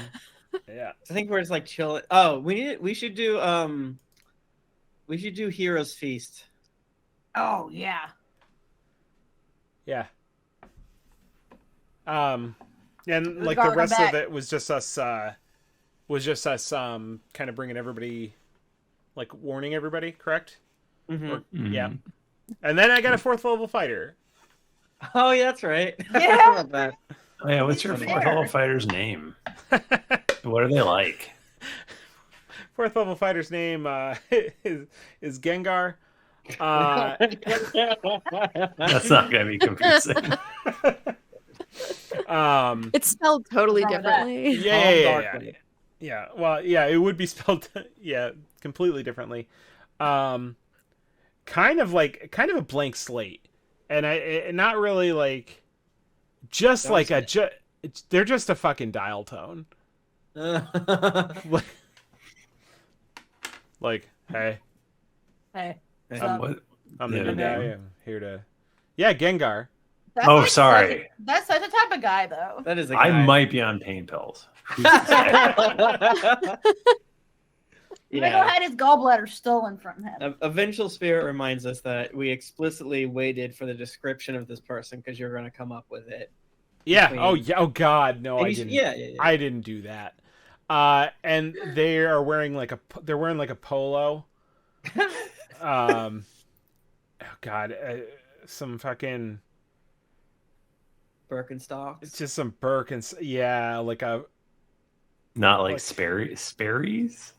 Yeah. I think we're just like chilling. Oh, we should do Heroes Feast. Oh yeah. Yeah. And like gotta the come rest back. of it was just us kind of bringing everybody, like warning everybody, correct? Mm-hmm. Yeah. And then I got a 4th level fighter. Oh yeah, that's right. Yeah. I love that. Oh, yeah, what's your Fair. 4th level fighter's name? What are they like? 4th level fighter's name is Gengar. That's not going to be confusing. It's spelled totally What's wrong with that? differently. Yeah. Well, yeah, it would be spelled completely differently. Kind of a blank slate, and not really like just like they're just a fucking dial tone. Like, hey, Hey. What? I'm the Yeah. new guy. I'm here to. Yeah, Gengar. That's Oh, like sorry. That's such a type of guy, though. That is a I guy. might be on pain pills. Who's to say? Michael had his gallbladder stolen from him. A vengeful spirit reminds us that we explicitly waited for the description of this person because you're going to come up with it. Yeah. Between- Oh yeah. Oh God. No, And I you- didn't. Yeah. I didn't do that. And they are wearing like a polo. Oh God. Some fucking. Birkenstocks. It's just some Birkins. Yeah, like a. Not like Like- Sperry's?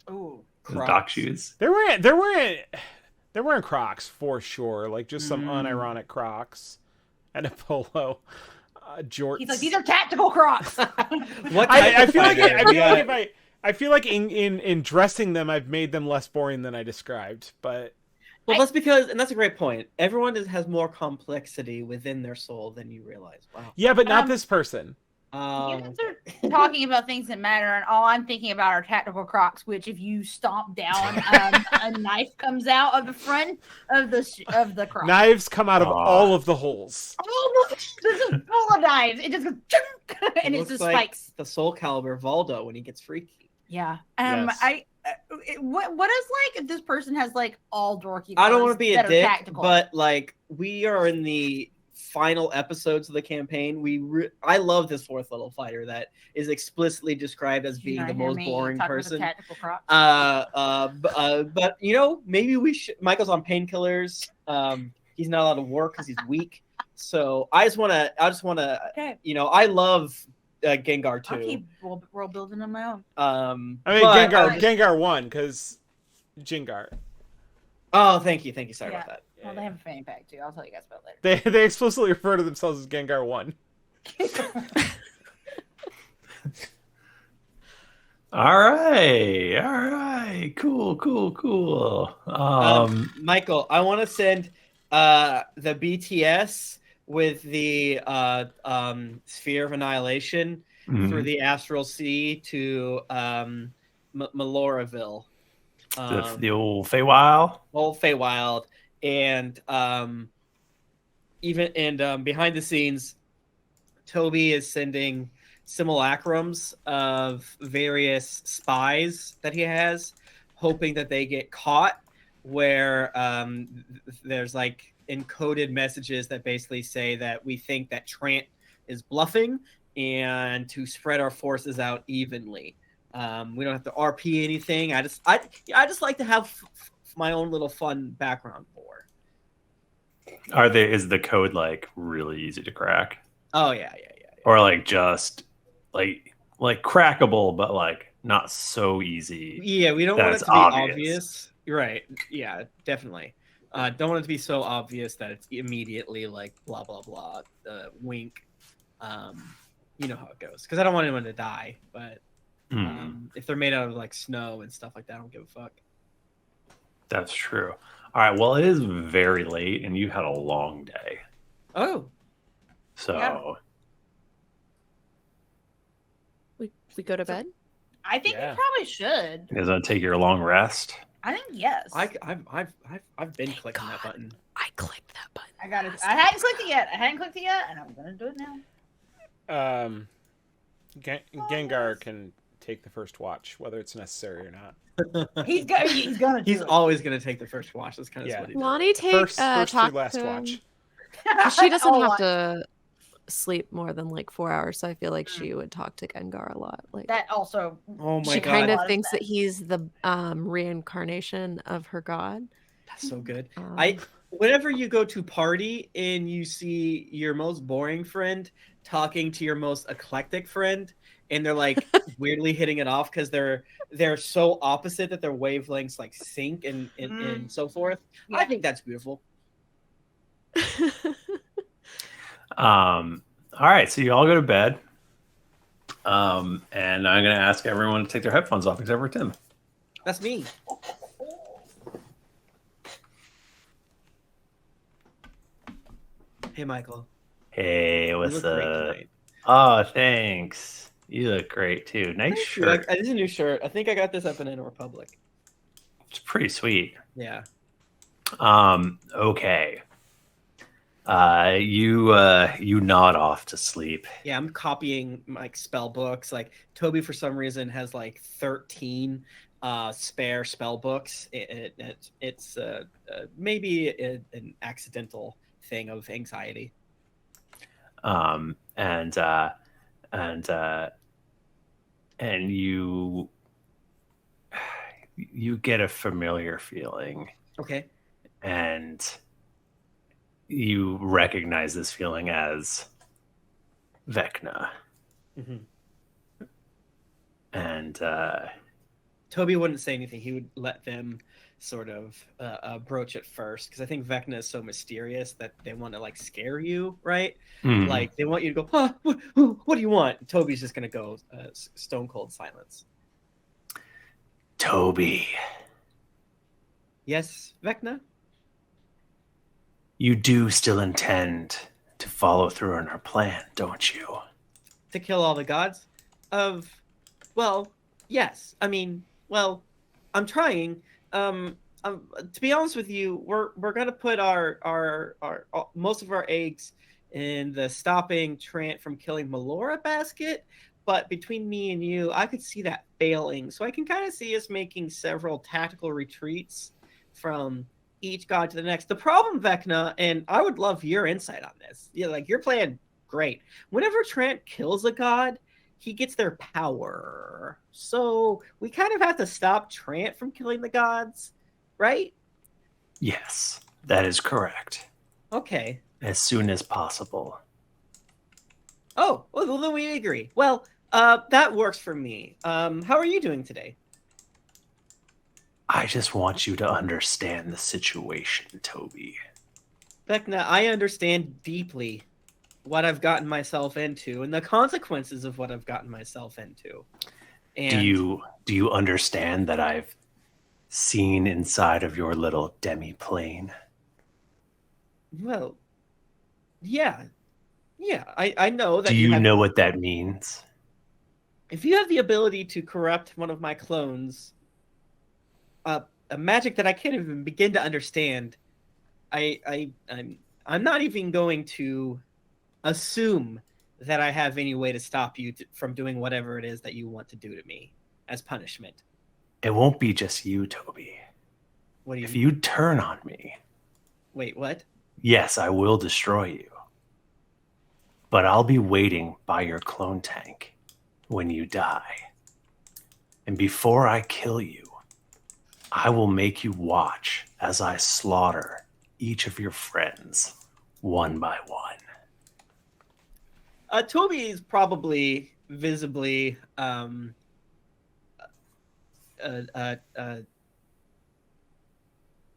Ooh. Doc shoes? They're wearing Crocs for sure. Like just some unironic Crocs, and a polo. Jorts. He's like, these are tactical Crocs. What I type feel of fighter? like I feel like in dressing them, I've made them less boring than I described. But Well, that's because, and that's a great point. Everyone has more complexity within their soul than you realize. Wow. yeah, but not this person. You guys are talking about things that matter, and all I'm thinking about are tactical Crocs. Which, if you stomp down, a knife comes out of the front of the Croc. Knives come out of all of the holes. Oh, look, this is full of knives. It just goes, and it's looks just like spikes. the Soul Calibur Valdo when he gets freaky. Yeah. Yes. What is like if this person has like all dorky? I don't want want to be a dick, but like we are in the final episodes of the campaign. I love this 4th level fighter that is explicitly described as being the most boring person. But you know, maybe we should. Michael's on painkillers. He's not allowed to work because he's weak. So I just want to. Okay. You know, I love Gengar too. I'll keep roll building on my own. I mean, but- Gengar won because Jingar. Oh, thank you. Sorry Yeah. about that. Well, they have a fanny pack too. I'll tell you guys about it later. They explicitly refer to themselves as Gengar 1. All right. Cool. Michael, I want to send the BTS with the Sphere of Annihilation through the Astral Sea to Meloraville. The old Feywild. Old Feywild. And behind the scenes, Toby is sending simulacrums of various spies that he has, hoping that they get caught, where there's like encoded messages that basically say that we think that Trant is bluffing and to spread our forces out evenly. We don't have to RP anything. I just like to have my own little fun background for. Is the code like really easy to crack? Oh yeah. Or like just like crackable, but like not so easy. Yeah, we don't that want it it's to be obvious. obvious. You're right. Yeah, definitely. Don't want it to be so obvious that it's immediately like blah blah blah, wink. You know how it goes. Because I don't want anyone to die, but If they're made out of like snow and stuff like that, I don't give a fuck. That's true. All right. Well, it is very late, and you had a long day. Oh, So Yeah. We go to bed. I think Yeah. we probably should. you guys want to take your long rest? I think yes. I've been clicking that God. button. I clicked that button. I got it. last I hadn't night. clicked it yet, and I'm gonna do it now. Gengar can take the first watch, whether it's necessary or not. He's gonna do He's it. always gonna take the first watch. That's kind of Yeah. what he does. Lonnie take First talk through last to watch. him. She doesn't Oh, have to sleep more than like 4 hours, so I feel like she would talk to Gengar a lot. Like That also. Oh my she god, kind A of lot of thinks that sense. he's the reincarnation of her god. that's so good. Um, Whenever you go to party and you see your most boring friend talking to your most eclectic friend, and they're like weirdly hitting it off because they're so opposite that their wavelengths like sync and so forth. I Yeah. think that's beautiful. All right. So you all go to bed. And I'm going to ask everyone to take their headphones off except for Tim. That's me. Hey, Michael. Hey, You what's look great up? tonight. Oh, thanks. You look great too. Nice Thank you. shirt. This is a new shirt. I think I got this at Banana Republic. It's pretty sweet. Yeah. Okay. You nod off to sleep. Yeah, I'm copying like spell books. Like Toby, for some reason, has like 13 spare spell books. It's maybe an accidental thing of anxiety. And you get a familiar feeling, Okay. and you recognize this feeling as Vecna. Mm-hmm. And Toby wouldn't say anything. He would let them sort of broach it first, because I think Vecna is so mysterious that they want to like scare you, right? Like they want you to go, huh, what do you want? Toby's just gonna go stone cold silence. Toby, Yes, Vecna. you do still intend to follow through on our plan, don't you? To kill all the gods? Well, yes. I mean, well, I'm trying. To be honest with you, we're gonna put our most of our eggs in the stopping Trant from killing Melora basket. But between me and you, I could see that failing. So I can kind of see us making several tactical retreats from each god to the next. The problem, Vecna, and I would love your insight on this. Yeah, like your plan, great. Whenever Trant kills a god, he gets their power. So we kind of have to stop Trant from killing the gods, right? Yes, that is correct. Okay. As soon as possible. Oh, well, then we agree. Well, that works for me. How are you doing today? I just want you to understand the situation, Toby. Vecna, I understand deeply what I've gotten myself into and the consequences of what I've gotten myself into. And Do you understand that I've seen inside of your little demi-plane? well, yeah. Yeah, I know that Do you have, know what that means? if you have the ability to corrupt one of my clones, a magic that I can't even begin to understand, I'm not even going to assume that I have any way to stop you from doing whatever it is that you want to do to me as punishment. It won't be just you, Toby. What do you If you turn on me, wait, what? yes, I will destroy you. But I'll be waiting by your clone tank when you die. And before I kill you, I will make you watch as I slaughter each of your friends one by one. Toby is probably visibly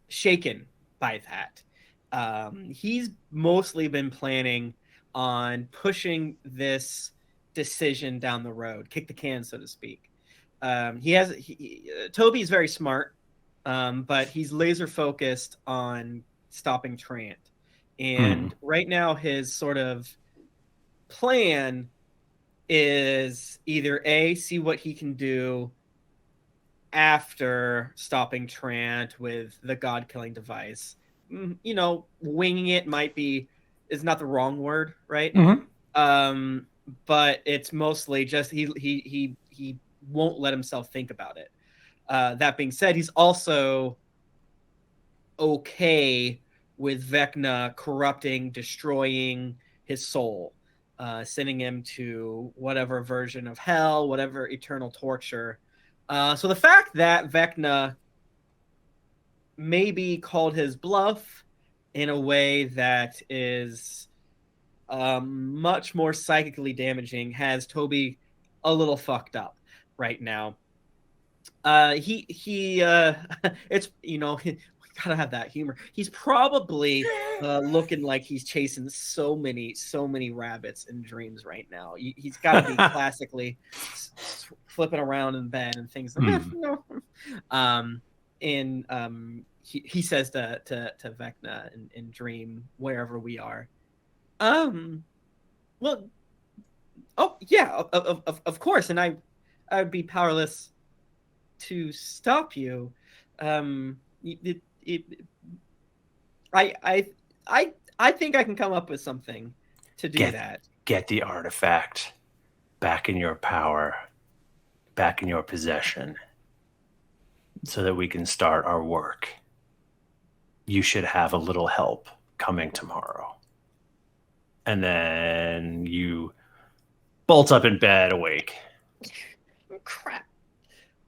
shaken by that. He's mostly been planning on pushing this decision down the road, kick the can, so to speak. Toby's very smart, but he's laser focused on stopping Trant. And right now his sort of plan is either A, see what he can do after stopping Trant with the God-killing device. You know, winging it is not the wrong word, right? But it's mostly just he won't let himself think about it. That being said, he's also okay with Vecna corrupting, destroying his soul, sending him to whatever version of hell, whatever eternal torture. So the fact that Vecna maybe called his bluff in a way that is much more psychically damaging has Toby a little fucked up right now. It's, you know, we gotta have that humor. He's probably looking like he's chasing so many rabbits in dreams right now. He's got to be classically flipping around in bed and things like that. He says to Vecna in dream wherever we are. Well, oh yeah, of course, and I would be powerless to stop you. I think I can come up with something to do that. Get the artifact back in your power, back in your possession, so that we can start our work. You should have a little help coming tomorrow. And then you bolt up in bed, awake. Crap.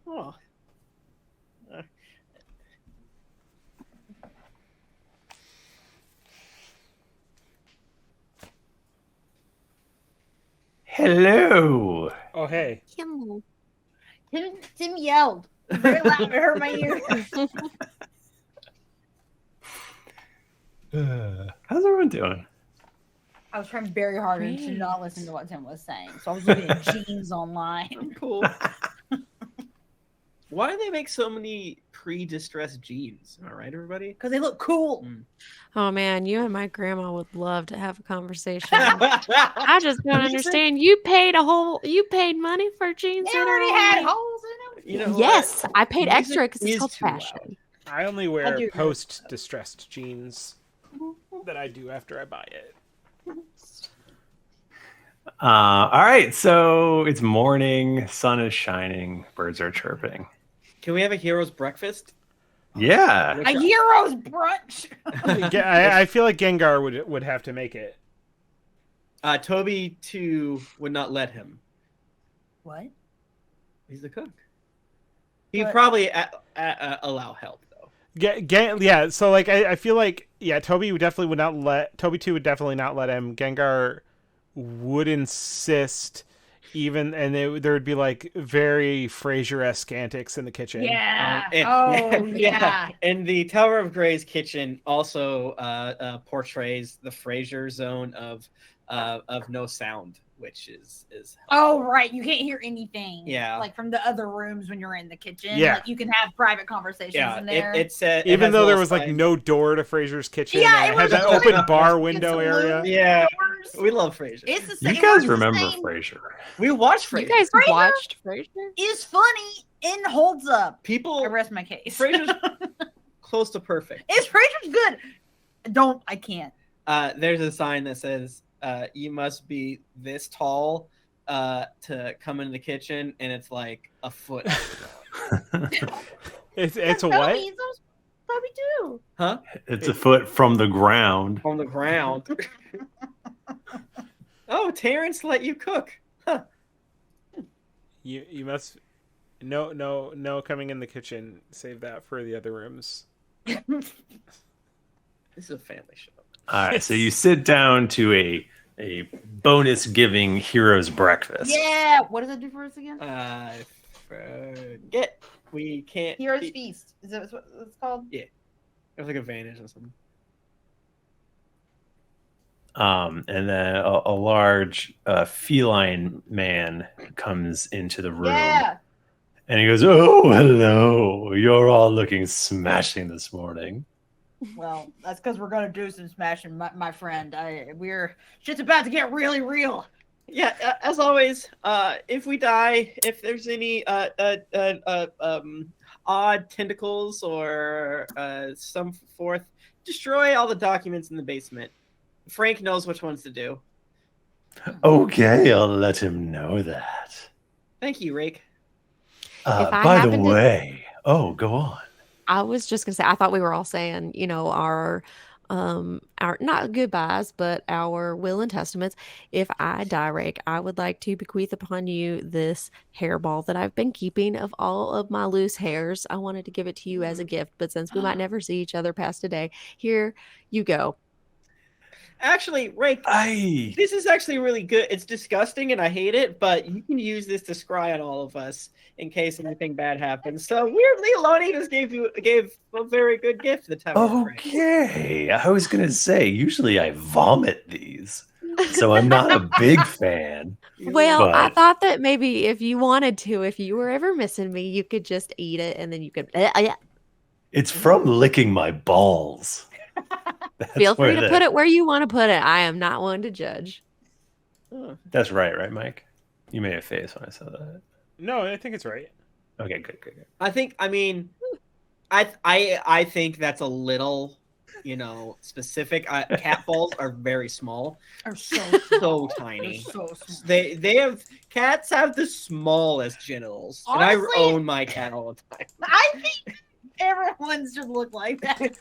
Oh. Hello. Oh, hey. Hello. Tim yelled very loud. It hurt my ear. How's everyone doing? I was trying very hard to not listen to what Tim was saying, so I was looking at jeans online. Cool. Why do they make so many pre-distressed jeans? Am I right, everybody? Because they look cool. Oh man, you and my grandma would love to have a conversation. I just don't understand. You paid money for jeans. They already had holes in them. You know yes, what? I paid extra because Music it's called is too loud. fashion. I only wear do. post-distressed jeans that I do after I buy it. All right, so it's morning, sun is shining, birds are chirping. Can we have a hero's breakfast? Yeah. A hero's brunch. I feel like Gengar would have to make it. Toby too would not let him. What? He's the cook. He'd probably allow help though. Yeah, so like I feel like Toby would definitely not let him. Gengar would insist, even, and there would be like very Frasier-esque antics in the kitchen. Yeah. Yeah. And the Tower of Grey's kitchen also portrays the Frasier zone of no sound, which is Oh right, you can't hear anything. Yeah. Like from the other rooms when you're in the kitchen. Yeah. Like you can have private conversations in there. Even though there was like no door to Frasier's kitchen, Yeah, it it had was that just open like bar window area. Yeah. We love Frasier. It's the same. You guys remember Frasier? We watched Frasier. You guys Frasier? watched Frasier? Is funny and holds up. People I rest my case. Frasier's close to perfect. Is Frasier's good? I can't. There's a sign that says you must be this tall to come into the kitchen, and it's like a foot. It's a what? Probably do. Huh? It's a foot from the ground. From the ground. Oh, Terrence let you cook. Huh. You must no coming in the kitchen. Save that for the other rooms. This is a family show. All right, so you sit down to a bonus giving hero's breakfast. Yeah. What does it do for us again? Forget. We can't. Heroes Feast. Is that what it's called? Yeah. It was like advantage or something. And then a large feline man comes into the room. Yeah. And he goes, "Oh, hello. You're all looking smashing this morning." Well, that's because we're gonna do some smashing, my friend. We're shit's about to get really real. Yeah, as always, if we die, if there's any odd tentacles or some forth, destroy all the documents in the basement. Frank knows which ones to do. Okay, I'll let him know that. Thank you, Rake. I By the happen to- way, go on. I was just gonna say, I thought we were all saying, our not goodbyes, but our will and testaments. If I die, Rake, I would like to bequeath upon you this hairball that I've been keeping of all of my loose hairs. I wanted to give it to you as a gift, but since we might never see each other past a day, here you go. Actually, Rake, this is actually really good. It's disgusting and I hate it, but you can use this to scry on all of us in case anything bad happens. So weirdly, Lahni just gave a very good gift the time. Okay, I was gonna say usually I vomit these, so I'm not a big fan. Well, I But- thought that maybe if you wanted to, if you were ever missing me, you could just eat it and then you could. It's from licking my balls. Feel free to put it where you want to put it. I am not one to judge. That's right, Mike? You made a face when I said that. No, I think it's right. Okay, good. I think that's a little, specific. Cat balls are very small. Are so So tiny. so small. Cats have the smallest genitals. And I Honestly- own my cat all the time. I think everyone should look like that.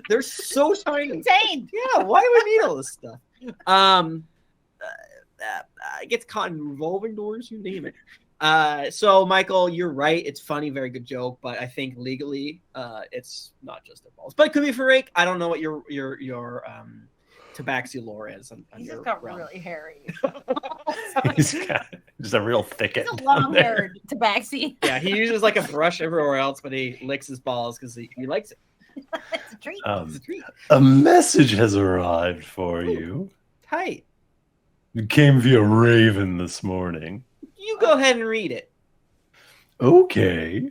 They're so tiny. Contained. Yeah, why do we need all this stuff? It gets caught in revolving doors, you name it. So Michael, you're right. It's funny, very good joke, but I think legally, it's not just their balls. But it could be for Rake. I don't know what your tabaxi lore is. On He's your just got realm. really hairy. He's got just a real thicket. He's a long-haired tabaxi. Yeah, he uses like a brush everywhere else, but he licks his balls because he likes it. It's a treat. It's a treat. A message has arrived for you. Tight. It came via Raven this morning. You go ahead and read it. Okay.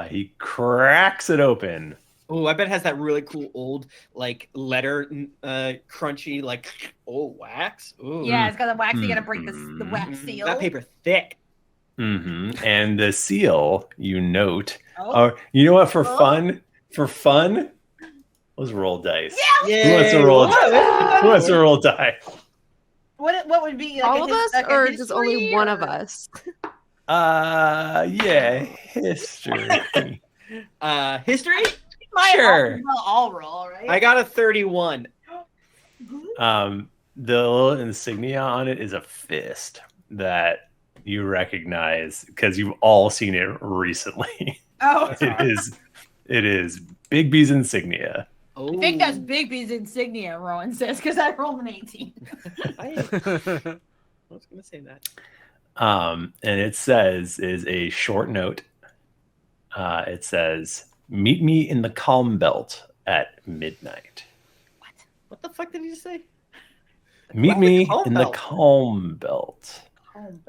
He cracks it open. Oh, I bet it has that really cool old letter crunchy wax. Ooh. Yeah, it's got the wax. You gotta break the wax seal. That paper thick. Mm-hmm. And the seal, you note. Oh. You know what? For fun, let's roll dice. Yeah. Who wants to roll? Who wants to roll die? What would be All of us, or just only one of us? Yeah, history. History? Sure. I'll roll, right? I got a 31. The little insignia on it is a fist that you recognize because you've all seen it recently. Oh, It is Big B's insignia. Oh. I think that's Big B's insignia, Rowan says, because I rolled an 18. I was going to say that. And it says is a short note. It says, "Meet me in the calm belt at midnight." What the fuck did he say? Meet Why the me calm in belt? the calm belt. Calm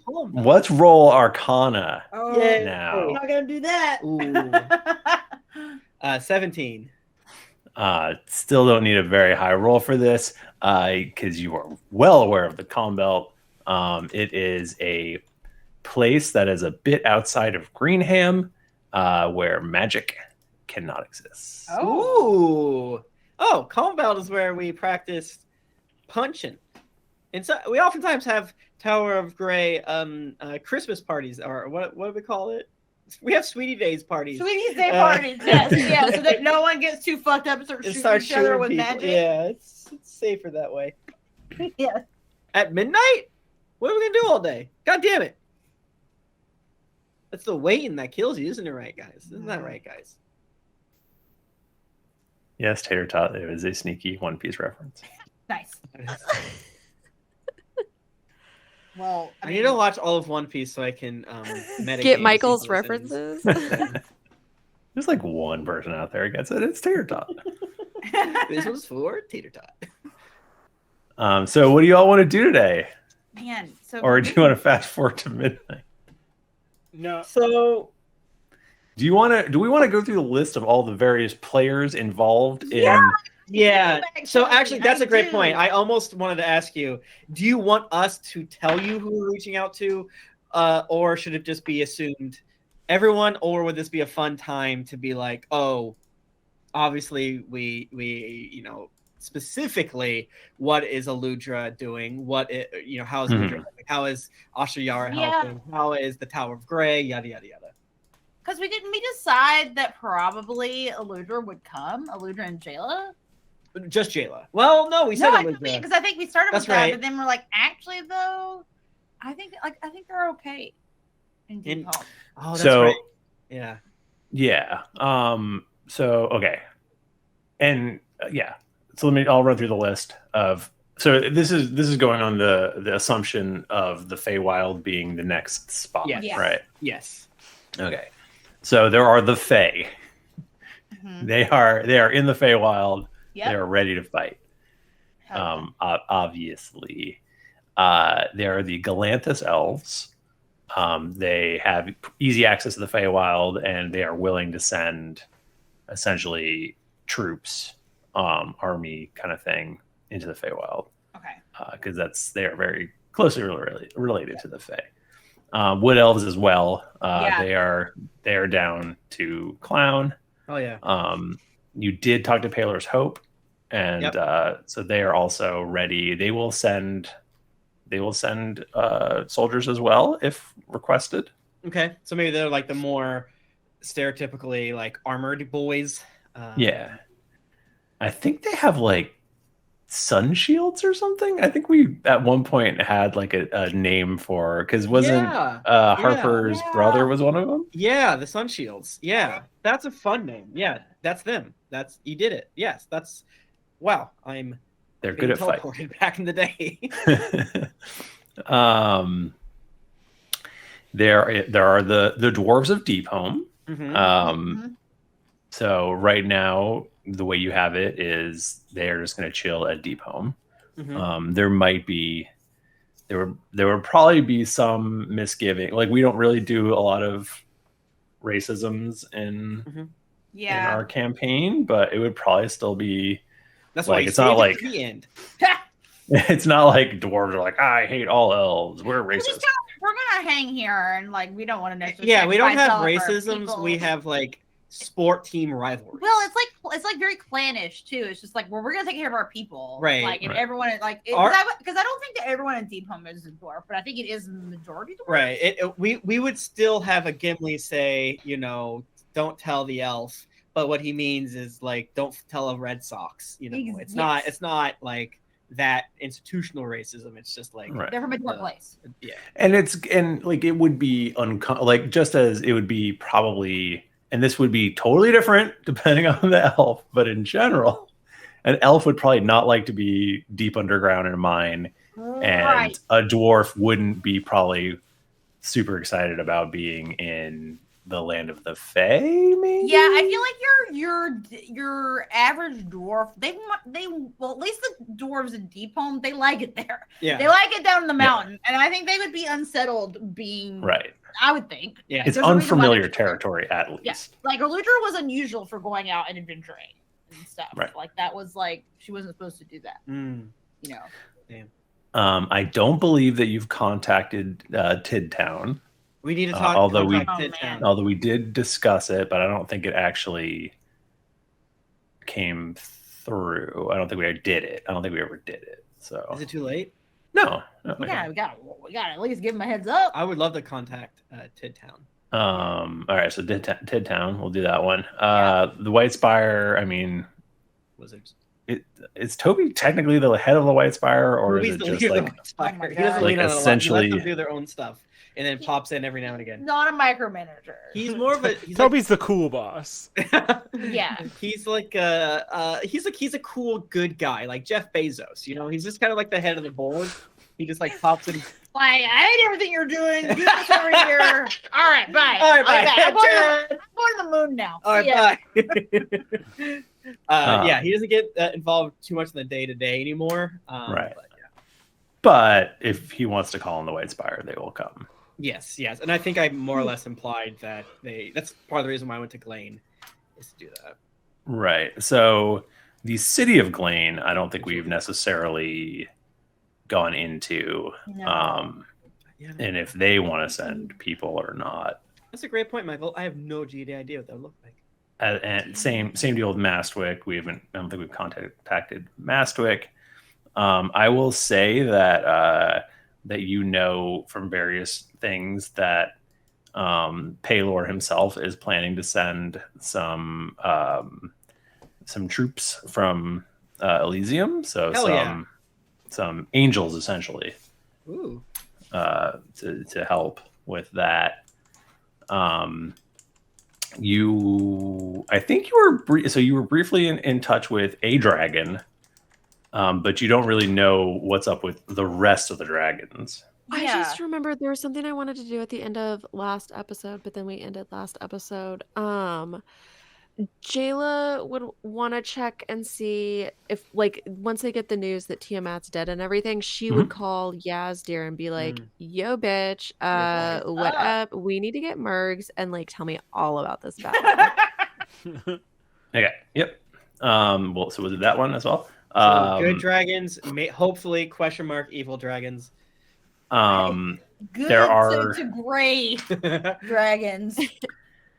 belt. Let's roll Arcana Oh, Yeah. now. we're not going to do that. Ooh. 17. Still don't need a very high roll for this because you are well aware of the calm belt. It is a place that is a bit outside of Greenham where magic cannot exist. Ooh. Oh, calm belt is where we practice punching. And so we oftentimes have Tower of Grey Christmas parties, or what do we call it? We have Sweetie Days parties. Sweetie's Day parties, yes. Yeah, so that no one gets too fucked up and starts And shooting start each other shooting with people. magic. Yeah, it's safer that way. Yeah. At midnight? What are we gonna do all day? God damn it! That's the waiting that kills you, isn't it, right, guys? Isn't that right, guys? Yes, Tater Tot. It was a sneaky One Piece reference. Nice. Well, I need to watch all of One Piece so I can metagame Get Michael's sequences. references. There's like one person out there who gets it. It's Tater Tot. This was for Tater Tot. So what do you all want to do today? Man, so Or do you want to fast forward to midnight? No. So Do we want to go through the list of all the various players involved in? yeah. So actually, that's I a great do. point. I almost wanted to ask you: do you want us to tell you who we're reaching out to, or should it just be assumed everyone, or would this be a fun time to be like, oh, obviously we specifically what is Aludra doing? How is Aludra helping? How is Ashayara helping? How is the Tower of Grey? Yada yada yada. Because we decide that probably Aludra would come, Aludra and Jayla. Just Jayla. Well, no, we said Aludra. Because I think we started That's with that, right. but then we're like, actually though, I think they're okay. In Deep Home. Oh, that's So- right. Yeah. Yeah. So okay, and So I'll run through the list of. So this is going on the assumption of the Feywild being the next spot, Yes. right? Yes. Okay. So there are the Fey. Mhm. They are in the Feywild. Yep. They are ready to fight. Hell Obviously, there are the Galanthus elves. They have easy access to the Feywild, and they are willing to send essentially troops, army kind of thing into the Feywild. Okay. Because they are very closely related to the Fey. Wood elves as well. They are down to clown. Oh yeah. You did talk to Paler's Hope, and Yep. so they are also ready. They will send soldiers as well if requested. Okay. So maybe they're like the more stereotypically like armored boys. Yeah, I think they have like sun shields or something. I think we at one point had like a name for, because wasn't Harper's brother was one of them. Yeah, the Sun Shields. Yeah, that's a fun name. Yeah, that's them. You did it. Yes, that's wow. They're good at fight. Teleported back in the day. There are the dwarves of Deep Home. Mhm. So right now, the way you have it is they're just going to chill at Deep Home. Mhm. There would probably be some misgiving. Like, we don't really do a lot of racisms in our campaign, but it would probably still be. That's like, why it's not like the end. it's not like dwarves are like, I hate all elves. We're racist. We're gonna hang here and like we don't want to necessarily. Yeah, we don't sacrifice have all of our racisms. people. We have like sport team rivalries. Well, it's like very clannish too. It's just like, well, we're gonna take care of our people, Right, Like, and right. everyone like because I don't think that everyone in Deep Home is a dwarf, but I think it is the majority dwarf. Right. We would still have a Gimli say, don't tell the elf, but what he means is like, don't tell a Red Sox. It's not like that institutional racism. It's just like Right. They're from a dwarf place. yeah. And it would be like, just as it would be probably, and this would be totally different depending on the elf, but in general, an elf would probably not like to be deep underground in a mine, and Right. a dwarf wouldn't be probably super excited about being in the land of the Fae, maybe? Yeah, I feel like your average dwarf, well, at least the dwarves in Deep Home, they like it there. Yeah. They like it down in the mountain, and I think they would be unsettled being Right. I would think. Yeah. It's There's a reason why unfamiliar they're- territory, at least. Yeah, like Aludra was unusual for going out and adventuring and stuff. Right. Like that was like she wasn't supposed to do that. Mm. I don't believe that you've contacted Tidtowne. We need to talk. Although we- Tidtowne. Although we did discuss it, but I don't think it actually came through. I don't think we ever did it. So Is it too late? no. Yeah, we got at least give him a heads up. I would love to contact Tidtowne. All right, so Tidtowne, we'll do that one. The White Spire, I mean, Wizards. is Toby technically the head of the White Spire, or He's is the it just leader of like the White Spire. Oh my He doesn't God. lead Like, on it a lot. essentially- He lets them do their own stuff, and then pops in every now and again. Not a micromanager. He's more of a Toby's the cool boss. Yeah. He's like he's a cool good guy, like Jeff Bezos. He's just kind of like the head of the board. He just like pops in. Like, I hate everything you're doing. Do this over here. All right, bye. All right, bye. Okay, I'm going to the moon now. All right, Yeah. bye. Yeah, he doesn't get involved too much in the day to day anymore. Right. But, yeah. But if he wants to call in the White Spire, they will come. Yes, and I think I more or less implied that that's part of the reason why I went to Glane, is to do that. Right. So the city of Glane, I don't think we've necessarily gone into, Yeah. and if they want to send people or not. That's a great point, Michael. I have no idea what that would look like. And same deal with Mastwick. I don't think we've contacted Mastwick. I will say that from various things that Paylor himself is planning to send some troops from Elysium, so some angels essentially. Ooh. To help with that. I think you were briefly in touch with a dragon, but you don't really know what's up with the rest of the dragons. I just remembered there was something I wanted to do at the end of last episode, but then we ended last episode. Jayla would want to check and see if, like, once they get the news that Tiamat's dead and everything, she would call Yazdir and be like, yo, bitch, what up? We need to get Mergs and, like, tell me all about this battle. Okay. Yep. Well, so was it that one as well? So good dragons, hopefully, evil dragons. Good to gray dragons.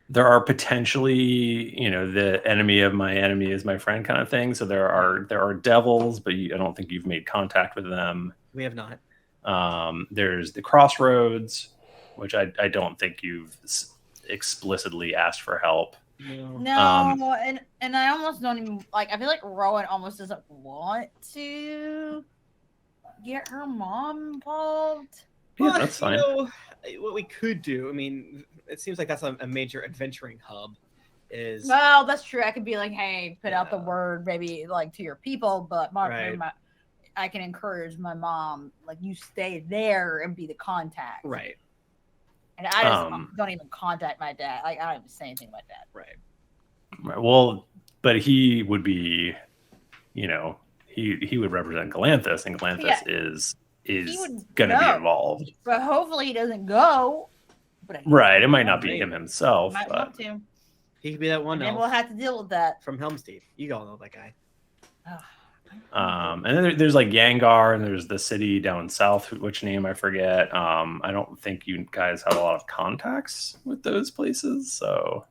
There are potentially, the enemy of my enemy is my friend kind of thing. So there are devils, but I don't think you've made contact with them. We have not. There's the crossroads, which I don't think you've explicitly asked for help. No, and I almost don't even I feel like Rowan almost doesn't want to get her mom involved. Yeah, that's fine. What we could do, I mean, it seems like that's a major adventuring hub. Well, that's true. I could be like, hey, put out the word, maybe to your people, but I can encourage my mom, you stay there and be the contact. Right. And I just don't even contact my dad. I don't even say anything to my dad. Right. Well, but he would be, he would represent Galanthus, and Galanthus is going to be involved. But hopefully he doesn't go. Right. It might not be him himself. Might want to. He could be that one. And we'll have to deal with that. From Helmsteed. You all know that guy. And then there's Yangar, and there's the city down south, which name I forget. I don't think you guys have a lot of contacts with those places, so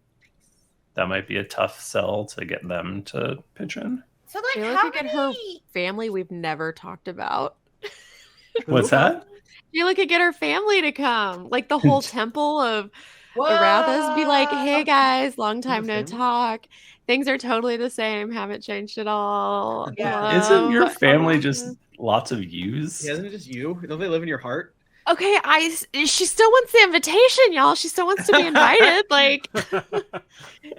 that might be a tough sell to get them to pitch in. So how could her family we've never talked about? What's that? Jayla could get her family to come, the whole temple of Arathis. Be like, hey guys, long time no talk. Things are totally the same. Haven't changed at all. Yeah. Isn't your family just lots of yous? Yeah, isn't it just you? Don't they live in your heart? Okay, she still wants the invitation, y'all. She still wants to be invited.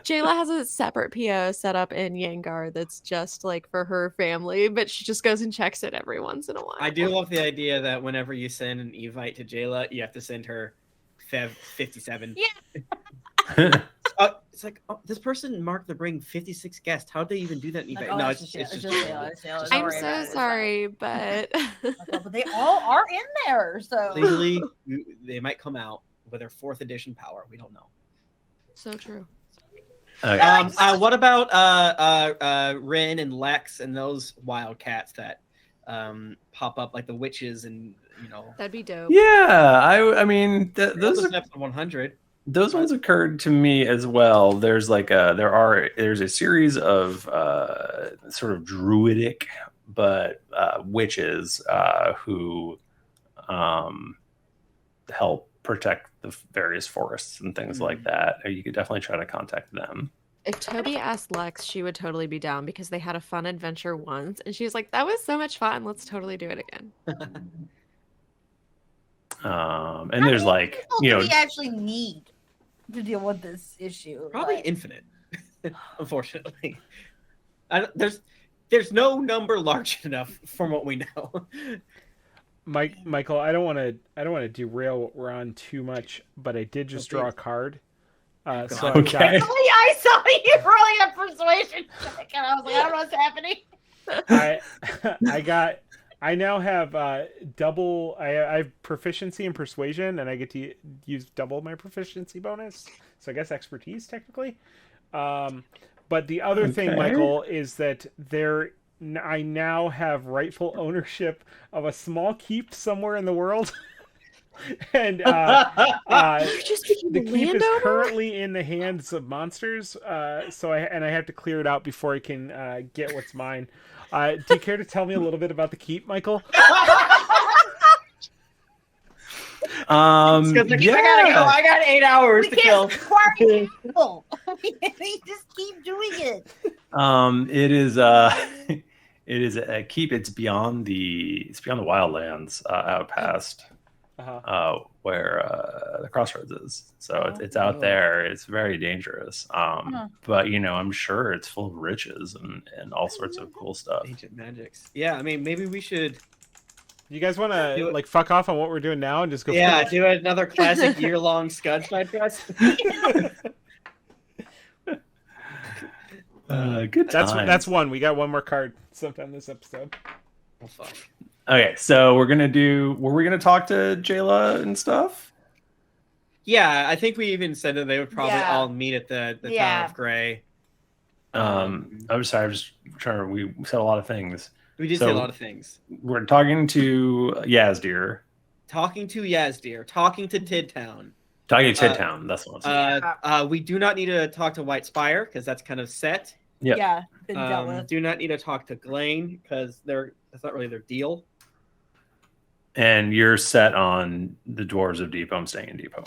Jayla has a separate PO set up in Yangar that's just for her family, but she just goes and checks it every once in a while. I do love the idea that whenever you send an invite to Jayla, you have to send her Fev 57. Yeah. It's this person marked the bring 56 guests. How'd they even do that invite? No, it's just I'm so sorry, but but they all are in there. So legally, they might come out with their 4th edition power. We don't know. So true. Okay. What about Rin and Lex and those wildcats that pop up like the witches and that'd be dope. Yeah, I mean those are episode 100. Those ones occurred to me as well. There's there's a series of sort of druidic but witches who help protect the various forests and things like that. You could definitely try to contact them. If Toby asked Lex, she would totally be down because they had a fun adventure once, and she was like, "That was so much fun. Let's totally do it again." And there's we actually need to deal with this issue. Probably infinite, unfortunately. There's no number large enough from what we know. Michael, I don't want to derail what we're on too much, but I did just draw a card. So okay. I saw you rolling a persuasion check, and I was like, I don't know what's happening. I got I now have double. I have proficiency in persuasion, and I get to use double my proficiency bonus. So I guess expertise technically. But the other thing, Michael, is that I now have rightful ownership of a small keep somewhere in the world. And the keep is currently in the hands of monsters. So I have to clear it out before I can get what's mine. Do you care to tell me a little bit about the keep, Michael? Yeah. I got 8 hours to kill. People. Just keep doing it. It is a keep. It's beyond the wildlands, out past where the crossroads is. So it's out there. It's very dangerous. But I'm sure it's full of riches and all sorts of cool stuff. Ancient magics. Yeah, I mean, maybe we should. You guys want to like fuck off on what we're doing now and just go? Yeah, do another classic year-long Skud side quest. Good times. That's one. We got one more card sometime this episode. Oh fuck. Okay, so were we gonna talk to Jayla and stuff? Yeah, I think we even said that they would probably all meet at the Tower of Grey. I'm sorry, I was trying to. We said a lot of things. We did say a lot of things. We're talking to Yazdir. Talking to Yazdir. Talking to Tidtowne. Talking to Tidtowne. That's what I'm saying. We do not need to talk to White Spire because that's kind of set. Yep. Yeah. Been dealt with. Do not need to talk to Glain because that's not really their deal. And you're set on the Dwarves of Depot. I'm staying in Depot.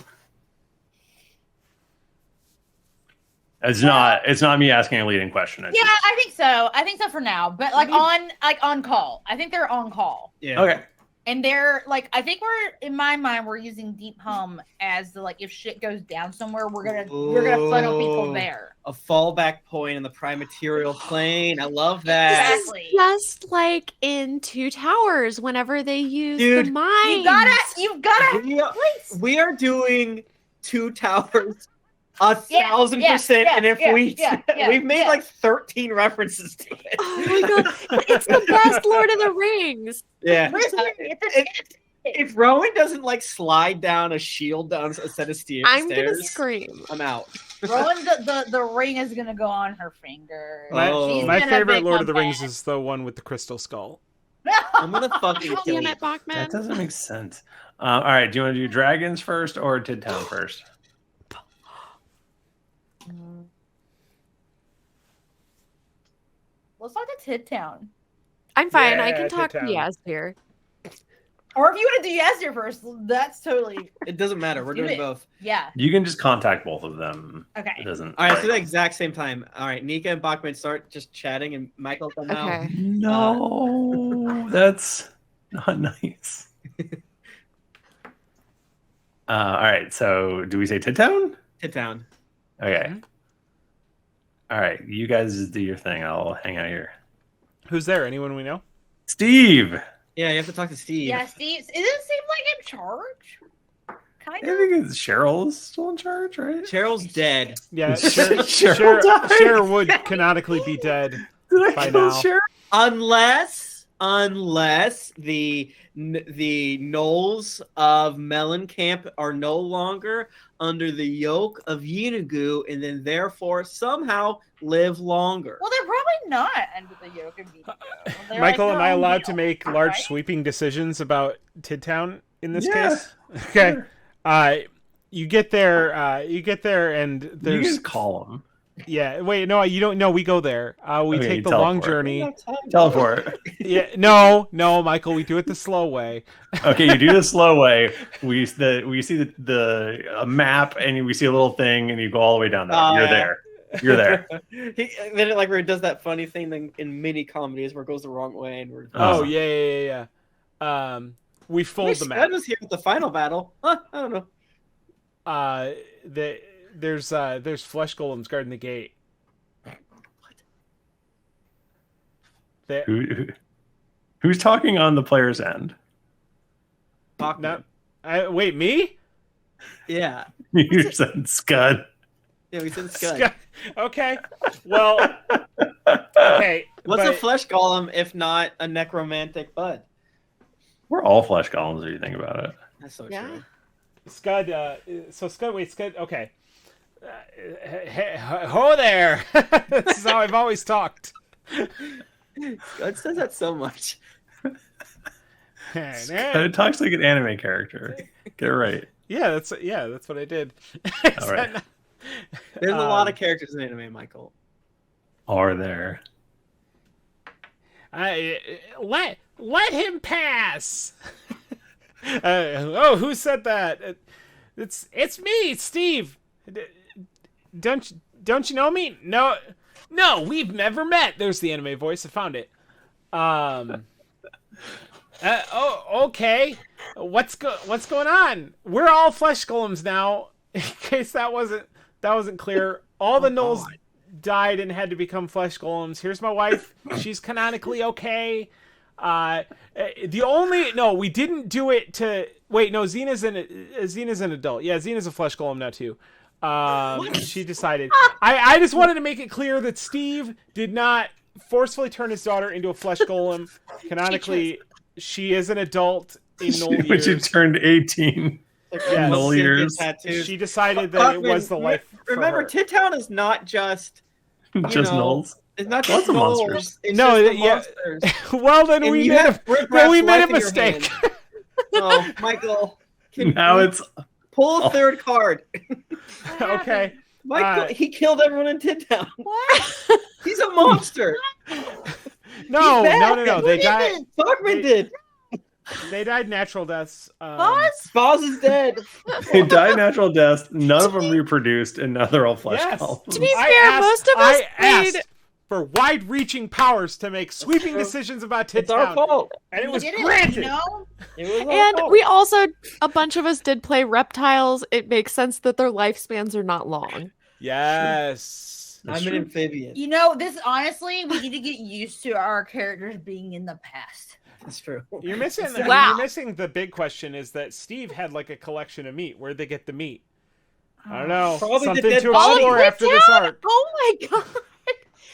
It's not me asking a leading question. I think so. I think so for now. But on call. I think they're on call. Yeah. Okay. And they're I think in my mind we're using Deep Hum as the if shit goes down somewhere, we're gonna funnel people there. A fallback point in the prime material plane. I love that. Exactly. Just like in Two Towers, whenever they use the mines. You've gotta. We are doing Two Towers 1,000%, and if we've made 13 references to it. Oh my god, it's the best Lord of the Rings. Yeah. If Rowan doesn't slide down a shield down a set of stairs, I'm gonna scream. I'm out. Rowan, the ring is gonna go on her finger. My favorite Lord of the Rings is the one with the crystal skull. I'm gonna fucking kill you. Bachmann. That doesn't make sense. All right, do you want to do dragons first or Tidtowne first? Let's talk to Tidtowne. I'm fine. Yeah, I can talk to Tidtowne. Yazdir. Or if you want to do Yazdir first, that's totally. It doesn't matter. We're doing both. Yeah. You can just contact both of them. Okay. It doesn't. All right, so the exact same time. All right, Nika and Bachmann start just chatting, and Michael come out. No, that's not nice. All right, so do we say Tidtowne? Tidtowne. Okay. All right, you guys do your thing. I'll hang out here. Who's there? Anyone we know? Steve. Yeah, you have to talk to Steve. Yeah, Steve. It doesn't seem like in charge. I think Cheryl's still in charge, right? Cheryl's dead. Yeah, Cheryl Cheryl would canonically be dead by now. Unless the gnolls of Mellencamp are no longer under the yoke of Yeenagoo and then therefore somehow live longer. Well, they're probably not under the yoke of Yeenagoo. Michael, am I allowed to make large sweeping decisions about Tidtowne in this case? Okay. Sure. You get there, and there's... You just call them. Yeah, wait, no, you don't know. We go there. We take the long journey. Teleport. Yeah, no, Michael, we do it the slow way. Okay, you do the slow way. We see the map, and we see a little thing, and you go all the way down there. You're there. Then it where it does that funny thing in mini comedies where it goes the wrong way, and we're yeah. We fold the map. Scud was here at the final battle. I don't know. There's flesh golems guarding the gate. What? Who's talking on the player's end? Wait, me? Yeah. You said Scud. Yeah, we said Scud. Okay. Well. Okay. What's a flesh golem if not a necromantic bud? We're all flesh golems if you think about it. That's so Yeah. true. Scud, Scud, okay. Ho there! This is how I've always talked. God says that so much. It talks like an anime character. Get it right. Yeah, that's what I did. All right. There's a lot of characters in anime, Michael. Are there? Let him pass. Who said that? It's me, Steve. Don't you know me? No, we've never met. There's the anime voice. I found it. Okay. What's going on? We're all flesh golems now. In case that wasn't clear, all the gnolls died and had to become flesh golems. Here's my wife. She's canonically okay. We didn't do it to wait. No, Xena's an adult. Yeah, Xena's a flesh golem now too. She decided. I just wanted to make it clear that Steve did not forcefully turn his daughter into a flesh golem. Canonically, she is an adult in Knoll years. When she turned 18. Yeah, Knoll years. She decided that it was the life. Remember, Tidtowne is not just Just Knolls. It's not Lots just of Knolls. monsters. It's No, just the yeah. monsters. Well, then And we you made have a Rip Rap's life in your mistake. hand. Oh, Michael. Now it's Pull a third card. Okay. Michael, he killed everyone in Tidtowne. What? He's a monster. No. Who They did died. this? Bachmann did. They died natural deaths. Boz? Boz is dead. they died natural deaths. None of them reproduced, and now they're all flesh Yes. golems. To be fair, most of us I made. asked for wide-reaching powers to make sweeping decisions about It's our Tidtowne, fault. and it was We did it, granted. you know? It was our And fault. we also, a bunch of us did play reptiles. It makes sense that their lifespans are not long. Yes. I'm an amphibian. You know, this honestly, we need to get used to our characters being in the past. That's true. You're missing. Wow. You're missing the big question: is that Steve had like a collection of meat? Where'd they get the meat? I don't know. Probably the Something dead to body. explore after this arc. Oh my god.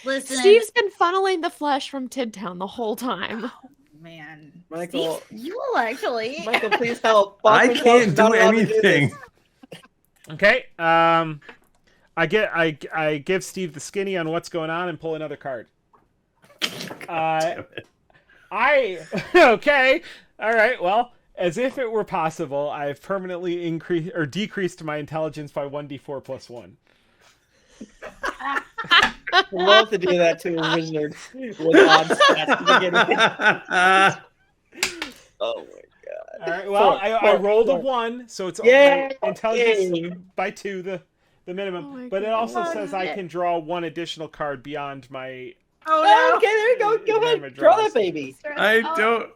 Listen, Steve's been funneling the flesh from Tidtowne the whole time. man. Michael. Steve, you will actually. Michael, please help. I Bachmann can't not do allowed to anything. this. Okay. I give Steve the skinny on what's going on and pull another card. Damn it. Okay. All right. Well, as if it were possible, I've permanently increased or decreased my intelligence by 1d4 plus 1. I'd love to do that to a wizard with odd stats at the beginning. Oh my god. All right. Well, I rolled a 1, so it's Yay! my intelligence by 2, the minimum. Oh my but it God. also says I can draw 1 additional card beyond my. Oh Oh, no. okay, there you go. Go Remember ahead. Draw draws. that baby. I don't.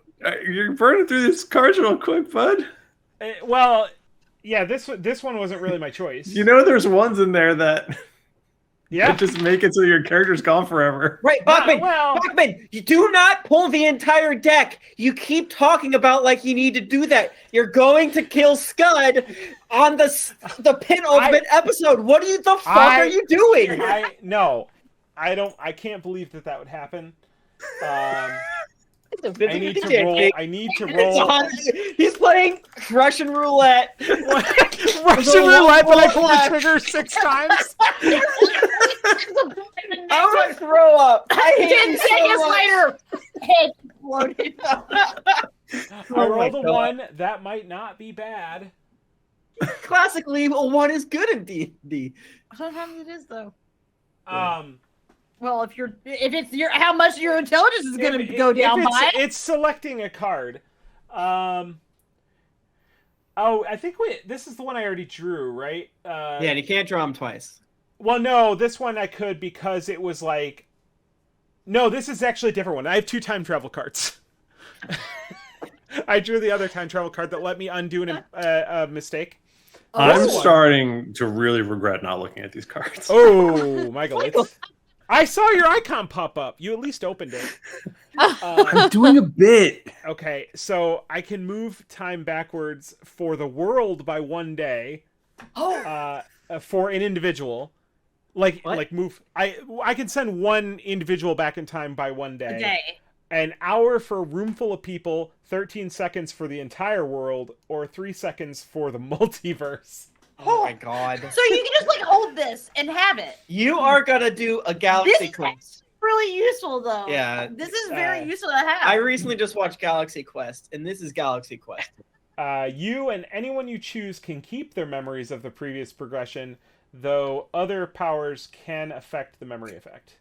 You're burning through these cards real quick, bud. Well, yeah. This one wasn't really my choice. You know, there's ones in there that Yeah. just make it so your character's gone forever. Right, Bachmann. well- Bachmann, you do not pull the entire deck. You keep talking about like you need to do that. You're going to kill Scud on the penultimate episode. What are the fuck are you doing? No, I don't. I can't believe that would happen. It's a I need 50-50 to chance, roll. Jake. I need to It's roll on- He's playing Russian roulette. Russian roulette, but I pulled the trigger 6 times. I'm gonna throw up. I hate 10 you seconds so much. later, head exploded. I Oh my rolled a God. 1. That might not be bad. Classically, a 1 is good in D&D. Sometimes it is though. Well, if it's your how much your intelligence is going to go down by. It's selecting a card. Oh, I think this is the one I already drew, right? Yeah, and you can't draw them twice. Well, no, this one I could because it was like. No, this is actually a different one. I have 2 time travel cards. I drew the other time travel card that let me undo a mistake. I'm This one- starting to really regret not looking at these cards. Oh, Michael, I saw your icon pop up. You at least opened it. I'm doing a bit. Okay, so I can move time backwards for the world by 1 day. For an individual. What? Like move. I can send one individual back in time by 1 day. A day. an hour for a room full of people, 13 seconds for the entire world, or 3 seconds for the multiverse. Oh my god. So you can just like hold this and have it. You are gonna do a Galaxy This Quest. is really useful though. Yeah. This is very useful to have. I recently just watched Galaxy Quest, and this is Galaxy Quest. You and anyone you choose can keep their memories of the previous progression, though other powers can affect the memory effect.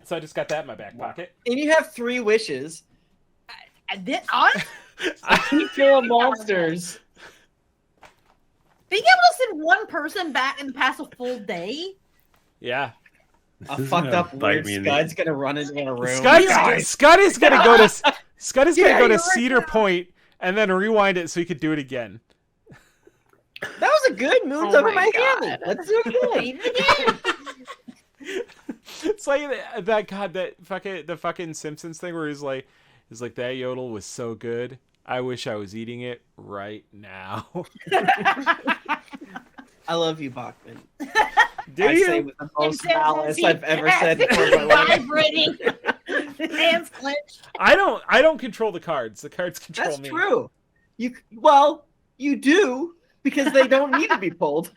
So I just got that in my back pocket. And you have 3 wishes. On Keep your monsters. being able to send one person back and pass a full day. Yeah. A fucked up weird Scud's gonna run into a room. Scud is gonna go to You're right Cedar now. Point and then rewind it so he could do it again. That was a good move Oh over my my God. hand. Let's do it again. It's like the fucking Simpsons thing where he's like that yodel was so good. I wish I was eating it right now. I love you, Bachmann. Do I say you? with the most malice I've ever said before in my life. Vibrating. Hands clenched. I don't control the cards. The cards control That's me. true. You do because they don't need to be pulled.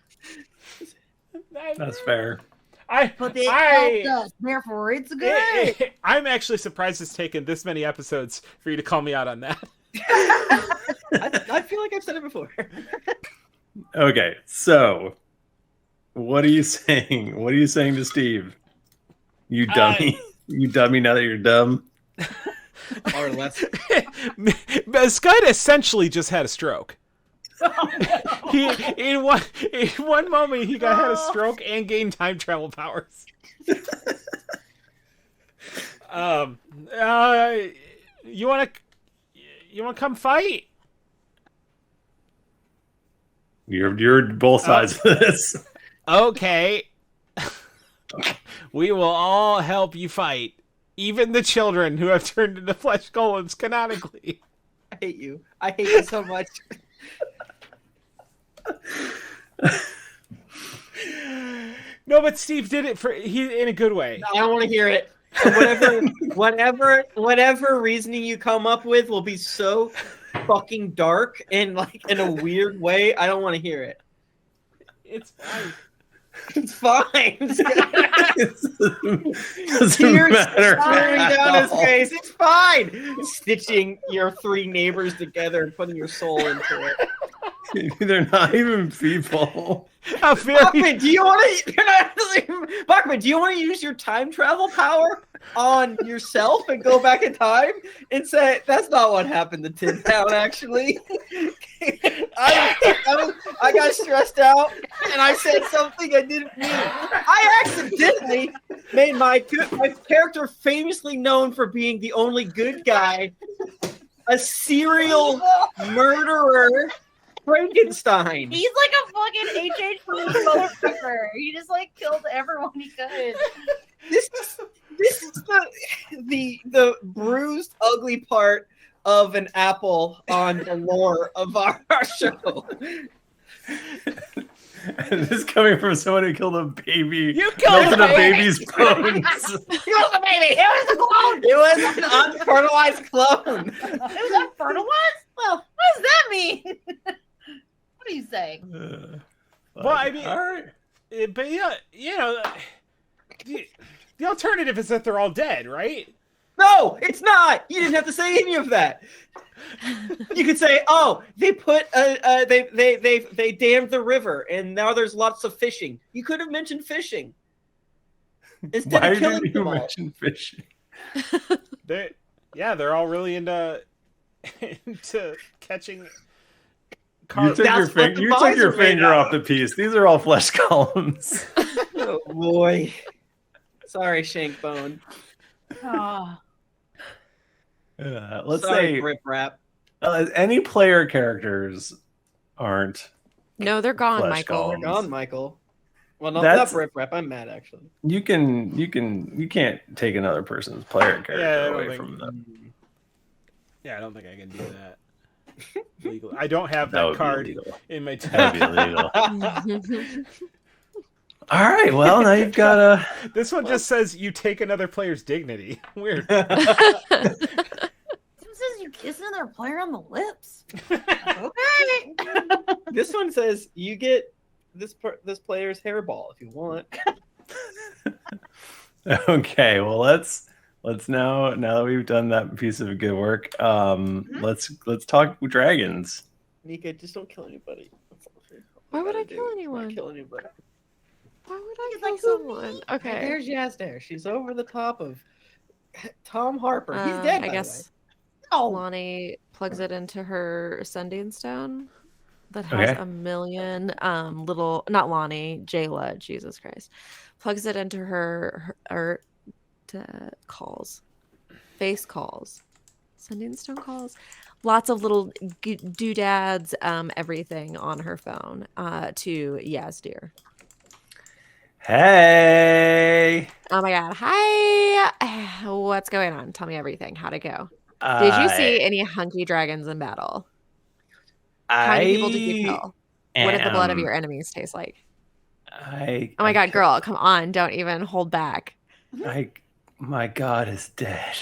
That's fair. But they helped us, therefore it's good. I'm actually surprised it's taken this many episodes for you to call me out on that. I feel like I've said it before. Okay, so what are you saying? What are you saying to Steve? You dummy. You dummy now that you're dumb. Or less. Scud essentially just had a stroke. He in one moment he had a stroke and gained time travel powers. You wanna come fight? You're both sides of this. Okay. We will all help you fight. Even the children who have turned into flesh golems canonically. I hate you. I hate you so much. No, but Steve did it in a good way. I don't want to hear it. Whatever reasoning you come up with will be so fucking dark and like in a weird way. I don't want to hear it. It's fine. It's fine. Doesn't Tears matter. streaming at down his all. face. It's fine. Stitching your 3 neighbors together and putting your soul into it. They're not even people. How very Bachmann, do you want to? Bachmann, do you want to use your time travel power on yourself and go back in time and say that's not what happened to Tidtowne? Actually, I got stressed out and I said something I didn't mean. I accidentally made my character famously known for being the only good guy, a serial murderer. Frankenstein. He's like a fucking HH motherfucker. He just like killed everyone he could. This is the bruised, ugly part of an apple on the lore of our show. And this is coming from someone who killed a baby. You killed melted a a baby's bones. It was a baby. It was a clone. It was an unfertilized clone. It was unfertilized? Well, what does that mean? What are you saying? Well, I mean, all right. But yeah, the alternative is that they're all dead, right? No, it's not. You didn't have to say any of that. You could say, "Oh, they put they dammed the river, and now there's lots of fishing." You could have mentioned fishing instead Why of killing did you them all. mention fishing? They're all really into catching. You took That's what the you took buys your are made finger out off the piece. These are all flesh columns. Oh boy. Sorry, Shankbone. Oh. Let's Sorry, say Rip Rap. any player characters aren't. No, they're gone, Flesh Michael. columns. They're gone, Michael. Well, no, That's- not Rip Rap. I'm mad, actually. You can't take another person's player character Yeah, I don't away think- from them. Yeah, I don't think I can do that. Legally. I don't have That that would be card illegal. in my That deck. would be illegal. All right. Well, now you've got a. This one just says you take another player's dignity. Weird. This one says you kiss another player on the lips. Okay. This one says you get this player's hairball if you want. Okay. Well, let's now that we've done that piece of good work, let's talk dragons. Nika, just don't kill anybody. Why would I kill anyone? Don't kill anybody. Why would I He's kill like, someone? Okay. There's Yasdare. She's over the top of Tom Harper. He's dead. I by guess Oh, Lahni plugs it into her sending stone that has Okay. a million little, not Lahni, Jayla, Jesus Christ, plugs it into her calls, face calls, sending stone calls, lots of little doodads, everything on her phone to Yasdir. Hey. Oh my god, hi. What's going on? Tell me everything. How'd it go? Did you see any hunky dragons in battle? How many people did you kill? What did the blood of your enemies taste like? Oh my god, girl, come on. Don't even hold back. My god is dead.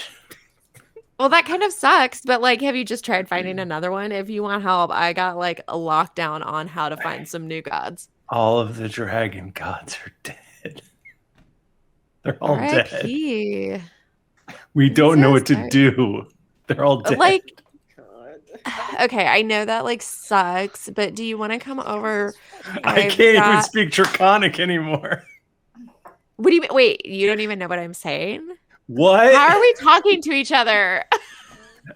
Well, that kind of sucks, but like, have you just tried finding another one? If you want help, I got like a lockdown on how to find some new gods. All of the dragon gods are dead. They're all dead. R.I.P. We don't so know what to sorry. do. They're all dead. Like, God. okay, I know that like sucks, but do you want to come over? I I've can't even got- speak Draconic anymore. What do you mean? Wait, you don't even know what I'm saying? What? How are we talking to each other?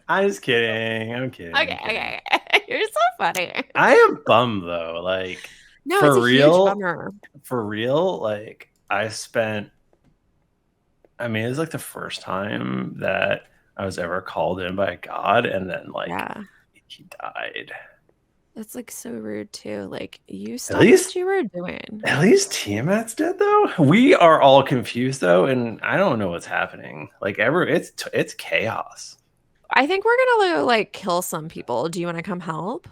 I'm just kidding. I'm kidding. I'm kidding. Okay. You're so funny. I am bummed though. Like No, For it's a real? huge bummer. for real, like I spent I mean, it was like the first time that I was ever called in by a god and then like Yeah. he died. That's like so rude too. Like you stopped least- what you were doing. At least Tiamat's dead though. We are all confused though, and I don't know what's happening. Like it's chaos. I think we're gonna like kill some people. Do you want to come help?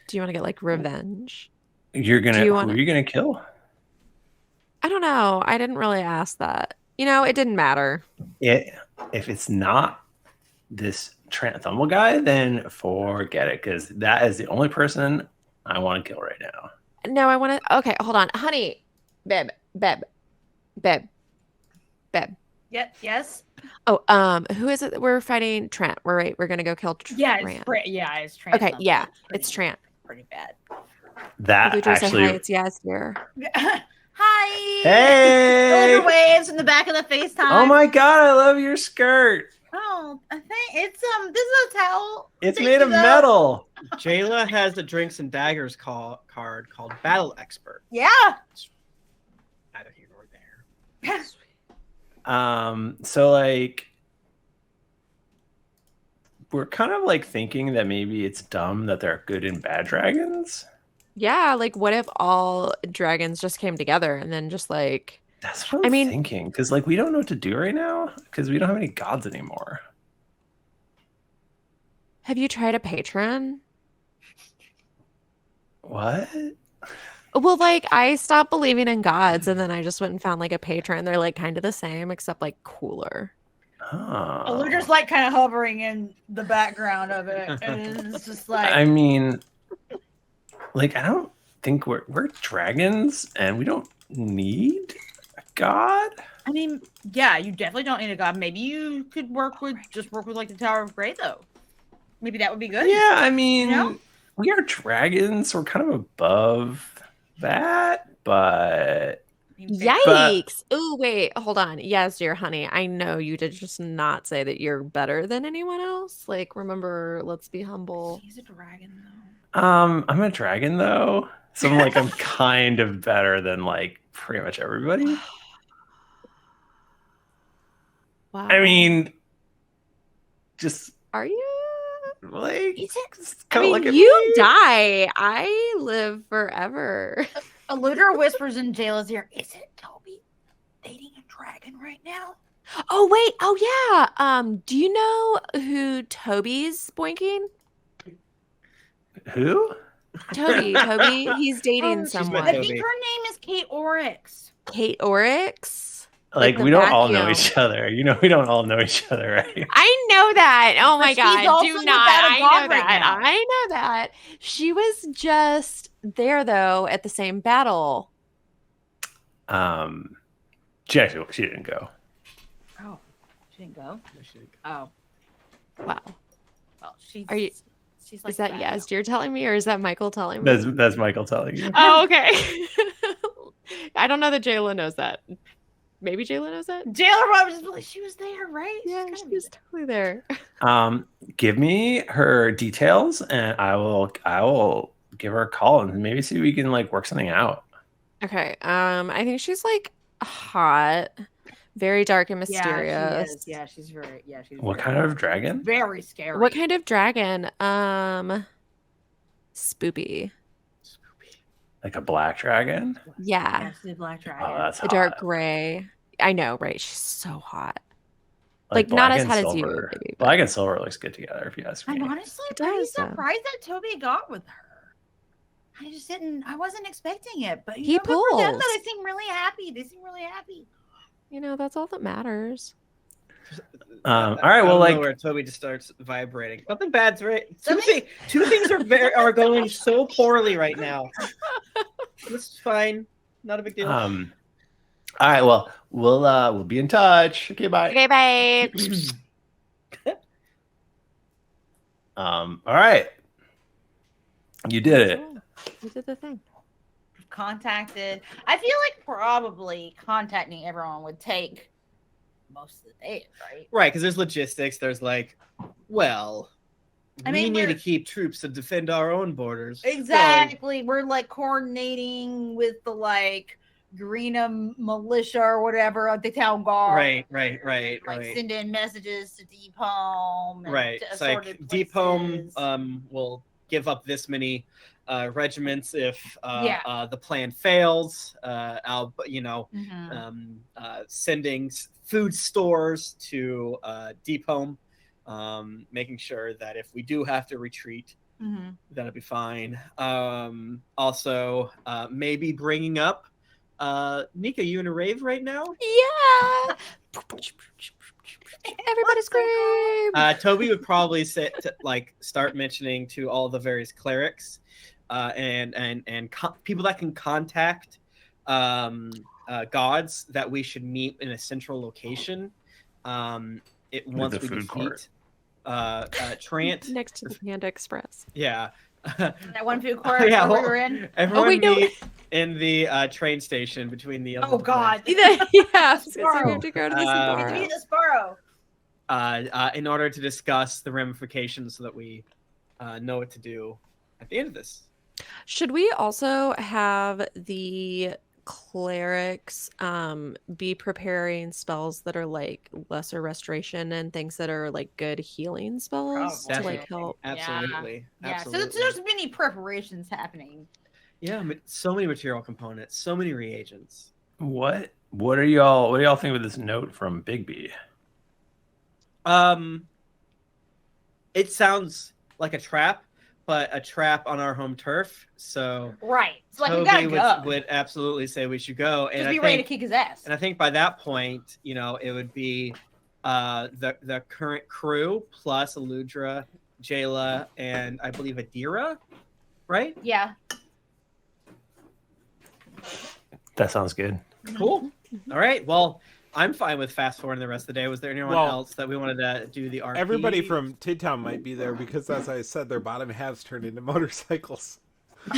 Do you want to get like revenge? You're gonna Do you who wanna- are you gonna kill? I don't know. I didn't really ask that. You know, it didn't matter. If it's not this Tranthummel guy, then forget it, because that is the only person I want to kill right now. No, I want to. Okay, hold on, honey, babe. yes. Oh, who is it that we're fighting? Trent. We're gonna go kill Trent. Yeah, it's Trant. Okay, yeah, it's Trant. Pretty bad. That Ludra, say actually. hi, it's Yasir. Hi. Hey! Shoulder waves in the back of the FaceTime. Oh my god, I love your skirt. Oh, I think it's this is a towel. It's Thank made you, of though. metal. Jayla has the Drinks and Daggers card called Battle Expert. Yeah. Neither here nor there. So like we're kind of like thinking that maybe it's dumb that there are good and bad dragons. Yeah, like what if all dragons just came together and then just like That's what I'm thinking. Because like we don't know what to do right now because we don't have any gods anymore. have you tried a patron? What? Well, like I stopped believing in gods and then I just went and found like a patron. They're like kind of the same except like cooler. Oh. They're just like kind of hovering in the background of it, and it's just like I mean, like I don't think we're dragons and we don't need a god. I mean, yeah, you definitely don't need a god. Maybe you could work with like the Tower of Grey though. Maybe that would be good. Yeah, I mean, You know? we are dragons. So we're kind of above that, but Yikes! Oh wait, hold on. Yes, dear honey, I know you did just not say that you're better than anyone else. Like, remember, let's be humble. He's a dragon though. I'm a dragon though, so I'm kind of better than like pretty much everybody. Wow. I mean, just are you? like Is it? I kinda mean, look at you me. die. I live forever. Eludra whispers in Jayla's ear, "Is it Toby dating a dragon right now?" Oh wait. Oh yeah. Do you know who Toby's boinking? Who? Toby. He's dating She's someone. met I Toby. think her name is Kate Oryx. Kate Oryx. Like the we don't all know vacuum. each other. You know, we don't all know each other, right? I know that. Oh my But she's God. also Do without not. a I god know right that. now. I know that. She was just there though at the same battle. She didn't go. Oh, she didn't go. No, she didn't. Oh, Wow. well, she's. Are you- She's like Is that bad. Yaz you're telling me, or is that Michael telling me? That's Michael telling you. Oh, okay. I don't know that Jayla knows that. Maybe Jayla knows that. Jailer was just like, she was there, right? Yeah, She's she gotta be was totally there. Give me her details, and I will give her a call and maybe see if we can like work something out. Okay. I think she's like hot, very dark and there. mysterious. Yeah, she is. Yeah, she's very. Yeah, she's. What very kind of hot. dragon? Very scary. What kind of dragon? Spoopy. Like a black dragon? Yeah. Yeah, she's a black dragon. Oh, that's A hot. dark gray. I know, right? She's so hot. Like not black as and hot as you, silver. maybe, but- Black and silver looks good together, if you ask me. I'm honestly It pretty does, though. surprised that Toby got with her. I just didn't. I wasn't expecting it, but He good for them, pulls. though. They seem really happy. They seem really happy. You know, that's all that matters. All right, well, Out of like nowhere, Toby just starts vibrating. Nothing bad's right. Something- Two things are going so poorly right now. This is fine. Not a big deal. all right, well, we'll be in touch. Okay, bye. Okay, bye. All right. You did it. You did the thing. Contacted. I feel like probably contacting everyone would take most of the day, right? Right, because there's logistics. There's like, well, I we mean, need to we're- keep troops to defend our own borders. Exactly. We're like coordinating with the like Greenham militia or whatever at the town So, guard. right. Like send in messages to Deep Home. And Right. to It's like assorted Deep Home places. will give up this many regiments if the plan fails. I'll Mhm. Sending food stores to Deep Home, making sure that if we do have to retreat, Mhm. that'll be fine. Also, maybe bringing up Nika, you in a rave right now? Yeah. Everybody scream. Toby would probably start mentioning to all the various clerics and people that can contact gods that we should meet in a central location. Once the we food court. defeat Trant. Next to the Panda Express. Yeah. That one food court Yeah, where we were in. Everyone wait, no. meet in the train station between the. Oh God. Yeah. So Sparrow. we have to go to the Uh, We Sparrow. need the Sparrow. In order to discuss the ramifications so that we know what to do at the end of this. Should we also have the clerics be preparing spells that are like lesser restoration and things that are like good healing spells to like Definitely. help? Absolutely. Yeah. Absolutely. So there's many preparations happening. Yeah, so many material components, so many reagents. What do y'all think of this note from Bigby? It sounds like a trap, but a trap on our home turf. So Right. It's like we Toby gotta go. would absolutely say we should go. And Just I be ready to think, kick his ass. and I think by that point, it would be the current crew plus Aludra, Jayla, and I believe Adira, right? Yeah. That sounds good. Cool. All right. Well, I'm fine with fast forwarding the rest of the day. Was there anyone Well, else that we wanted to do the RP? Everybody from Tidtowne might be there because, as I said, their bottom halves turned into motorcycles.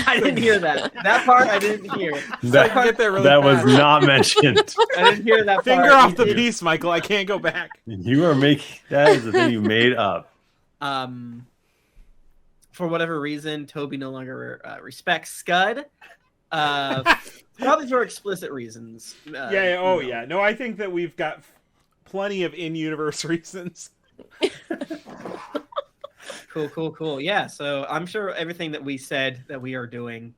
I didn't hear that. That part I didn't hear. So I can get there really That was fast. not mentioned. I didn't hear that part. Finger off the piece, Michael. I can't go back. You are making that is the thing you made up. For whatever reason, Toby no longer respects Skud. Probably for explicit reasons. Yeah. No, I think that we've got plenty of in-universe reasons. Cool. Yeah, so I'm sure everything that we said that we are doing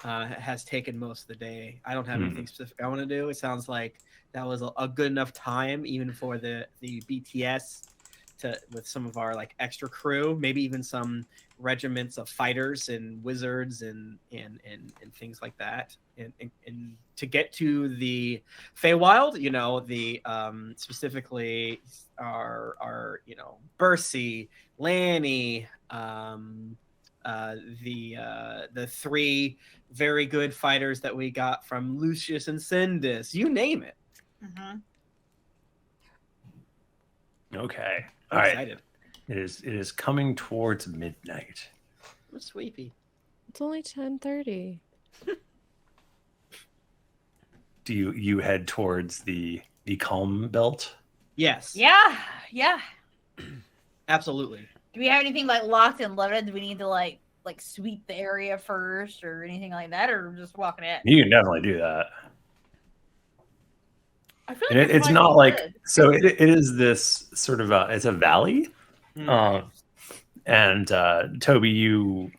has taken most of the day. I don't have anything specific I want to do. It sounds like that was a good enough time, even for the BTS with some of our like extra crew, maybe even some regiments of fighters and wizards and things like that, and to get to the Feywild, you know, the specifically our you know, Bercy, Lanny, the three very good fighters that we got from Lucius and Sindus, you name it. Okay. I'm All right. excited. It is coming towards midnight. I'm sleepy. It's only 10:30. Do you head towards the calm belt? Yes. Yeah. Absolutely. Do we have anything like locked and loaded? Do we need to like sweep the area first or anything like that, or just walking it? You can definitely do that. I feel And like it's not like, so it is this sort of it's a valley. And Toby, you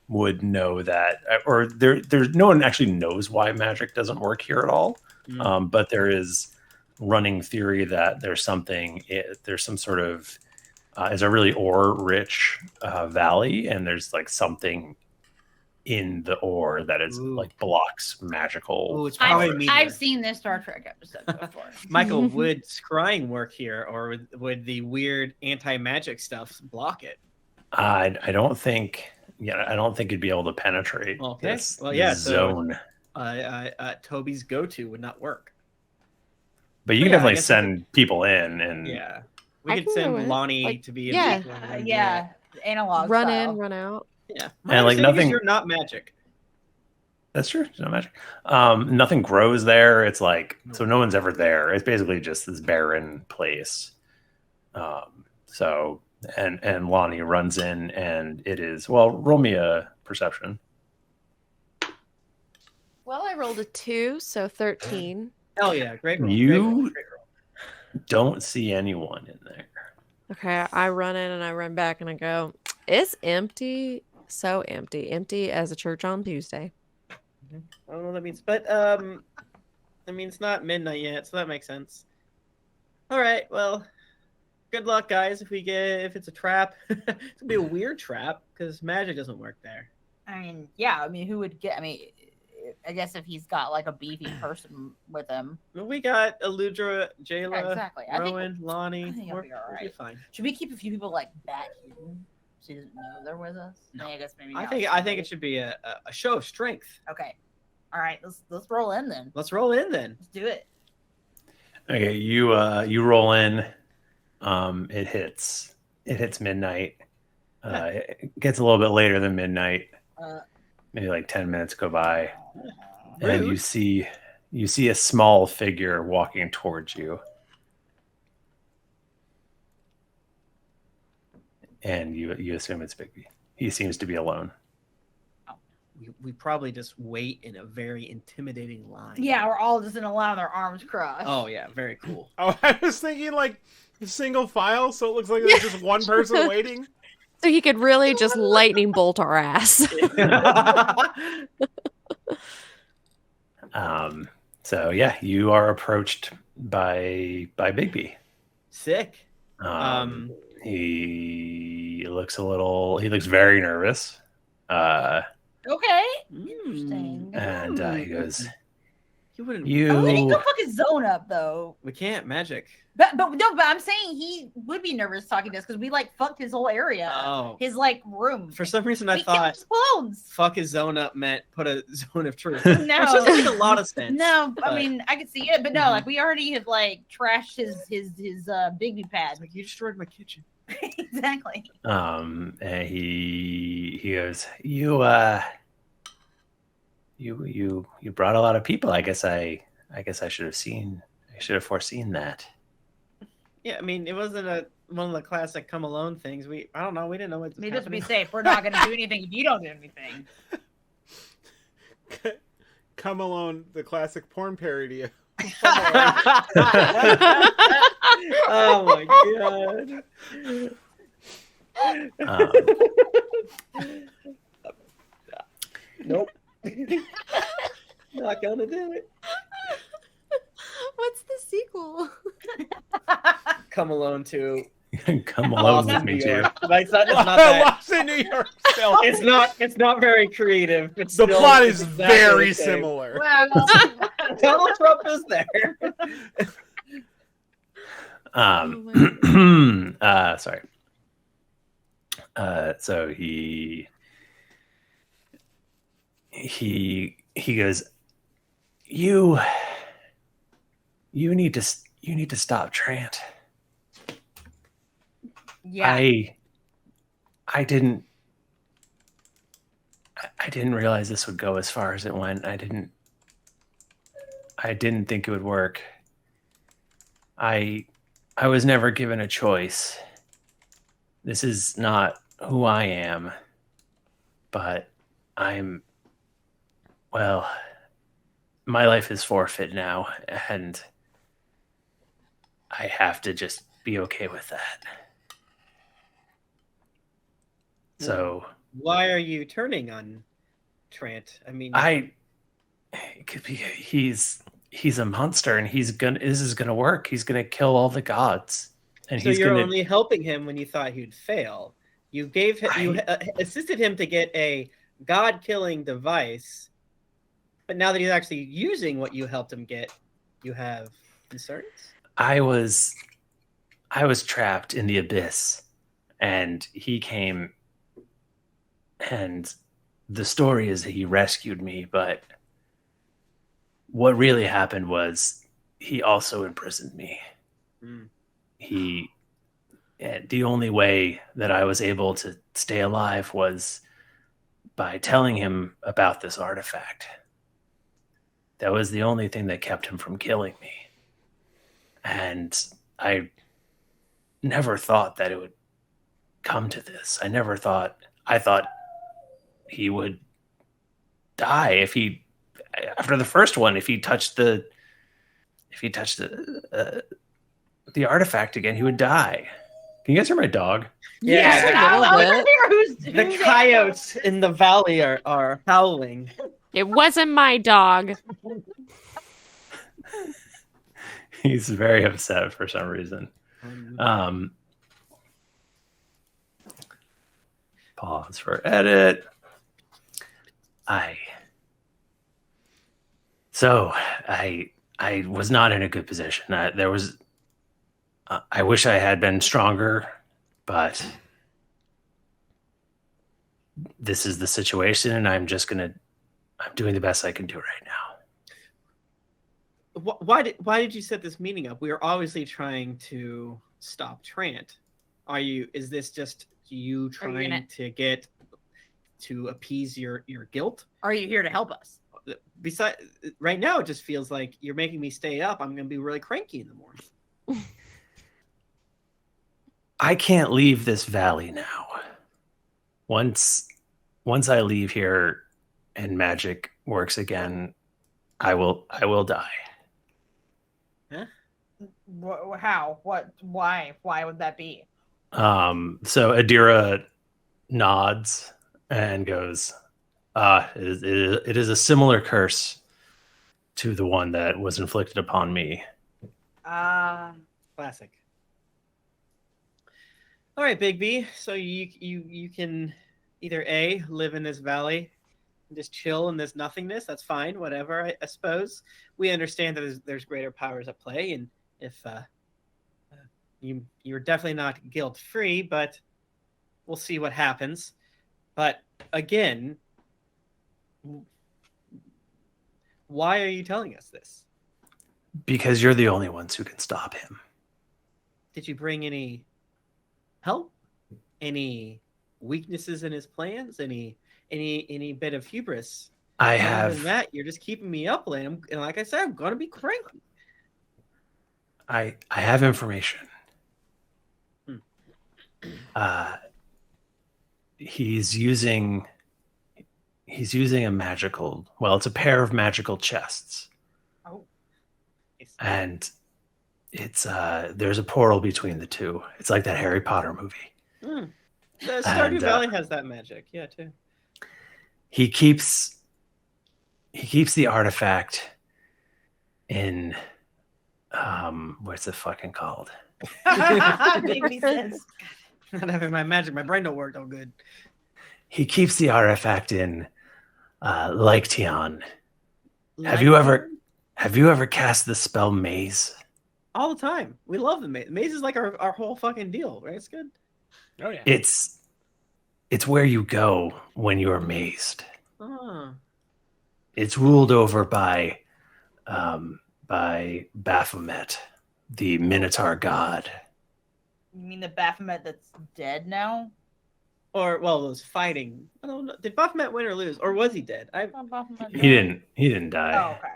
would know that, or there's no one actually knows why magic doesn't work here at all. But there is running theory that there's some sort of it's a really ore rich valley, and there's like something in the ore that is like blocks magical. Ooh, it's probably me. I've seen this Star Trek episode before. Michael, would scrying work here, or would the weird anti-magic stuff block it? I don't think it'd be able to penetrate this zone. Toby's go-to would not work. But you can definitely send people in, and we could send Lahni to be analog Run style. in, run out. Yeah, and like nothing. You're not magic. That's true. It's not magic. Nothing grows there. It's like so no one's ever there. It's basically just this barren place. So and Lahni runs in, and it is roll me a perception. Well, I rolled a 2, so 13. Hell yeah, great roll. You don't see anyone in there. Okay, I run in and I run back and I go, it's empty. So empty as a church on Tuesday. I don't know what that means, but I mean, it's not midnight yet, so that makes sense. All right, well, good luck, guys. If it's a trap, it's gonna be a weird trap because magic doesn't work there. I mean, yeah. I mean, who would get? I mean, I guess if he's got like a beefy person with him. Well, we got Aludra, Jayla, Exactly. Rowan, Lahni. I think it'll be all right. We'll be fine. Should we keep a few people like back hidden so he doesn't know they're with us? No. I guess maybe. I not. think it should be a show of strength. Okay. All right. Let's roll in then. Let's roll in then. Let's do it. Okay, you roll in. It hits midnight. It gets a little bit later than midnight. Maybe like 10 minutes go by, and you see a small figure walking towards you, and you assume it's Bigby. He seems to be alone. We probably just wait in a very intimidating line. Yeah, we're all just in a line with our arms crossed. Oh yeah, very cool. Oh, I was thinking like single file, so it looks like there's just one person waiting. So he could really just lightning bolt our ass. So yeah, you are approached by Bigby. Sick. He looks very nervous. Okay. Interesting. And he goes, You wouldn't. Oh, we didn't go fuck his zone up though. We can't magic. But I'm saying he would be nervous talking to us because we like fucked his whole area. Oh. His like room. For some reason, I We kept thought his clothes. fuck his zone up meant put a zone of truth. No. Which doesn't make a lot of sense. No, but- I mean I could see it, but no, like we already have like trashed his Bigby pad. Like, you destroyed my kitchen. Exactly. and he goes, you brought a lot of people. I guess I should have foreseen that. Yeah, I mean, it wasn't one of the classic come alone things. I don't know. We didn't know what. I mean, just to be safe, we're not going to do anything if you don't do anything. Come Alone, the classic porn parody. Oh my god. Nope. Not gonna do it. What's the sequel? Come Alone 2. Come along Lost with in me, New too. York. Like, it's not that. Lost in New York still. It's not very creative. It's The still- plot it's is exactly very the same. similar. Well, Donald Trump is there. Sorry. So he goes, you need to stop Trant. yeah. I didn't realize this would go as far as it went. I didn't think it would work. I was never given a choice. This is not who I am, but well, my life is forfeit now, and I have to just be okay with that. So Why are you turning on Trant? I mean, it could be he's a monster, and this is gonna work. He's gonna kill all the gods, and so he's you're gonna. only helping him when you thought he'd fail. You gave him, you assisted him to get a god-killing device, but now that he's actually using what you helped him get, you have concerns. I was trapped in the abyss, and he came, and the story is that he rescued me, but what really happened was he also imprisoned me. The only way that I was able to stay alive was by telling him about this artifact. That was the only thing that kept him from killing me. And I never thought that it would come to this. I thought he would die after the first one, if he touched the artifact again, he would die. Can you guys hear my dog? Yeah, Just a I little was bit. here. Who's the coyotes in the valley are howling. It wasn't my dog. He's very upset for some reason. Pause for edit. I was not in a good position. I wish I had been stronger, but this is the situation, and I'm doing the best I can do right now. Why did you set this meeting up? We were obviously trying to stop Trant. Is this just you trying to appease your guilt? Are you here to help us? Besides, right now it just feels like you're making me stay up. I'm going to be really cranky in the morning. I can't leave this valley now. Once I leave here and magic works again, I will die. Huh? How? What? Why? Why would that be? So Adira nods and goes, it is a similar curse to the one that was inflicted upon me. Classic. All right, Big B. So you can either A, live in this valley and just chill in this nothingness. That's fine, whatever, I suppose. We understand that there's greater powers at play, and if you're definitely not guilt-free, but we'll see what happens. But again, why are you telling us this? Because you're the only ones who can stop him. Did you bring any help? Any weaknesses in his plans? Any bit of hubris? I Other have than that, you're just keeping me up late. And like I said, I'm gonna be cranky. I have information. He's using a magical, it's a pair of magical chests. Oh. And it's there's a portal between the two. It's like that Harry Potter movie. The Stardew Valley has that magic, yeah, too. He keeps the artifact in what's it fucking called? Make me sense. Not having my magic, my brain don't work all good. He keeps the artifact in Tidtowne. Have you ever cast the spell Maze? All the time. We love the maze. Maze is like our whole fucking deal, right? It's good. Oh yeah. It's where you go when you are mazed. Oh. It's ruled over by Baphomet, the Minotaur god. You mean the Baphomet that's dead now? Or was fighting. I don't know. Did Baphomet win or lose, or was he dead? He didn't die. Oh, okay.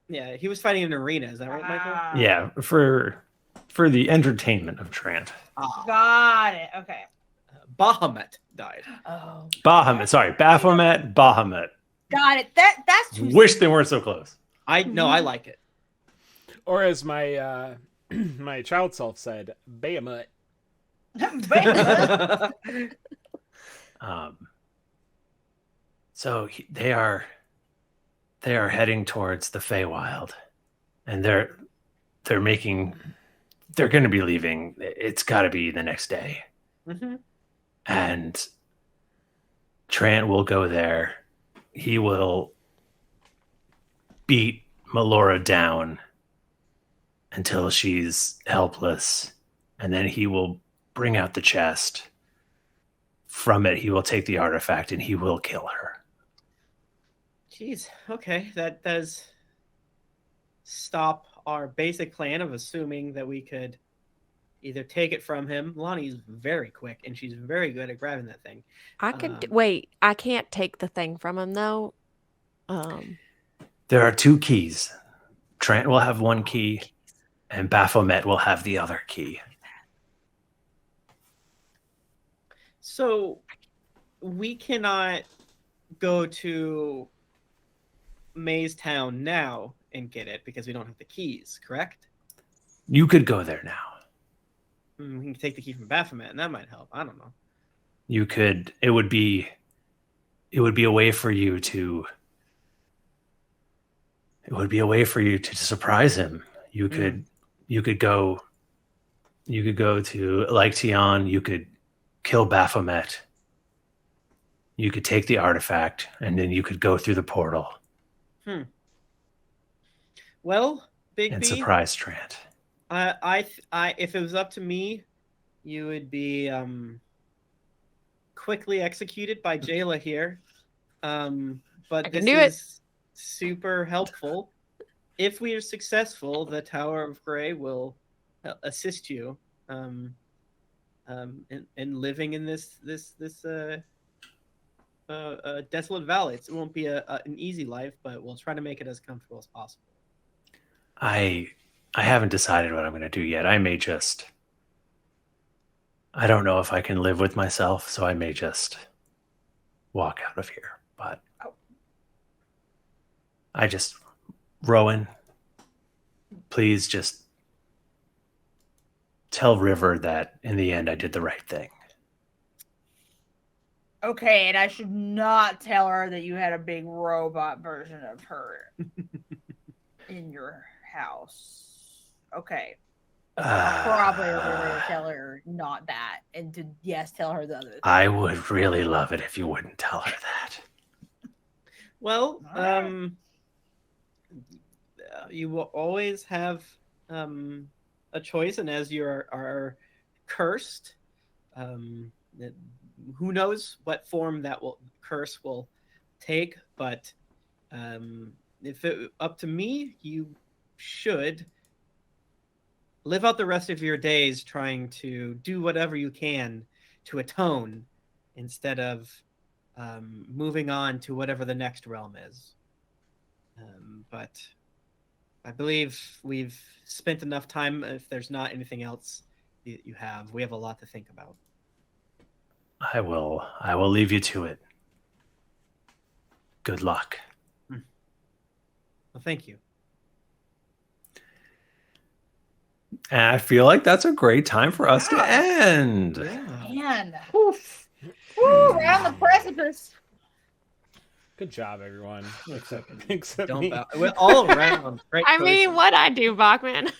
Yeah, he was fighting in an arena. Is that right, Michael? Yeah, for the entertainment of Trant. Got it. Okay. Bahamut died. Oh. Baphomet, Bahamut. Got it. That's too. Wish they weren't so close. I like it. Or as my my child self said, Bahamut. So they are heading towards the Feywild, and they're going to be leaving. It's got to be the next day. Mm-hmm. And Trant will go there. He will beat Melora down until she's helpless, and then he will bring out the chest. From it, he will take the artifact and he will kill her. Jeez. Okay, that does stop our basic plan of assuming that we could either take it from him. Lonnie's very quick and she's very good at grabbing that thing. I could wait. I can't take the thing from him though. There are 2 keys. Trant will have 1 key, and Baphomet will have the other key. So we cannot go to Maze Town now and get it because we don't have the keys, correct? You could go there now. We can take the key from Baphomet, and that might help. I don't know. You could. It would be a way for you to. It would be a way for you to surprise him. You could. You could go. You could go to Tidtowne. You could kill Baphomet. You could take the artifact, and then you could go through the portal. Well, Big and B, surprise Trant. I, if it was up to me, you would be quickly executed by Jayla here. But this is super helpful. If we are successful, the Tower of Grey will assist you in living in this desolate valley. It won't be an easy life, but we'll try to make it as comfortable as possible. I haven't decided what I'm going to do yet. I don't know if I can live with myself, so I may just walk out of here. But Rowan, please just tell River that in the end I did the right thing. Okay, and I should not tell her that you had a big robot version of her in your house. Okay. I'll probably really tell her not that, and to tell her the other thing. I would really love it if you wouldn't tell her that. Well, you will always have a choice, and as you are cursed, who knows what form that curse will take, but if it up to me, you should live out the rest of your days trying to do whatever you can to atone instead of moving on to whatever the next realm is. But I believe we've spent enough time. If there's not anything else we have a lot to think about. I will leave you to it. Good luck. Well, thank you. And I feel like that's a great time for us to end. Man. Oof. Woo, around the precipice. Good job, everyone. Except Don't me. bow. All around. Great I mean, choices. what I do, Bachmann.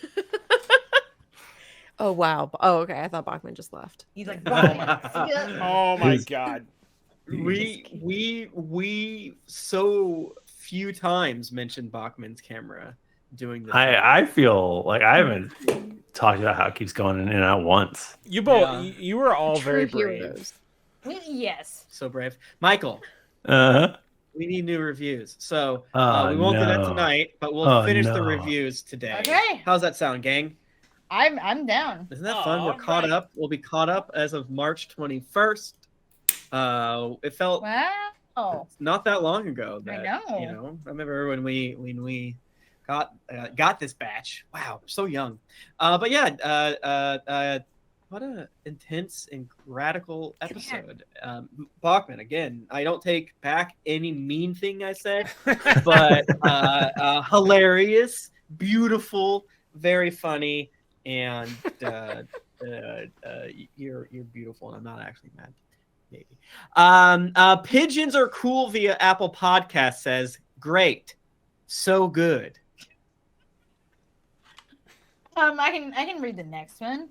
Oh wow. Oh okay. I thought Bachmann just left. He's like, Oh my god. We so few times mentioned Bachmann's camera doing this. I feel like I haven't talked about how it keeps going in and out once. You both, Yeah. you were all very True brave. heroes. yes. So brave, Michael. Uh-huh. We need new reviews, so Oh, we won't do that no. tonight, but we'll Oh, finish the no. reviews today. Okay. How's that sound, gang? I'm down. Isn't that fun? We're All caught right. up. We'll be caught up as of March 21st. It felt Wow. not that long ago. I That, know. You know, I remember when we got this batch. Wow, so young. But yeah, what a intense and radical episode. Bachmann, again, I don't take back any mean thing I said, but hilarious, beautiful, very funny, and you're beautiful, and I'm not actually mad. Maybe. Pigeons are cool via Apple Podcast says, great, so good. I can read the next one.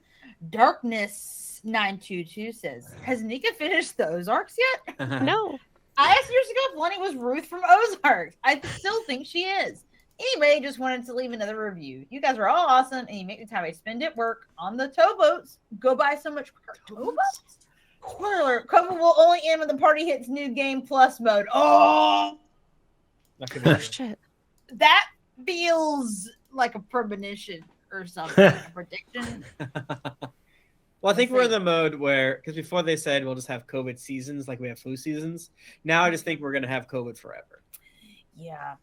Darkness 922 says, has Nika finished the Ozarks yet? No. I asked years ago if Lanning was Ruth from Ozarks. I still think she is. Anyway, just wanted to leave another review. You guys are all awesome, and you make the time I spend at work on the towboats go by so much quicker. Towboats? Spoiler: COVID will only end when the party hits new game plus mode. Oh, Oh shit. that feels like a premonition or something. A prediction. Well, I think we're in the mode where, because before they said we'll just have COVID seasons like we have flu seasons. Now I just think we're going to have COVID forever. Yeah.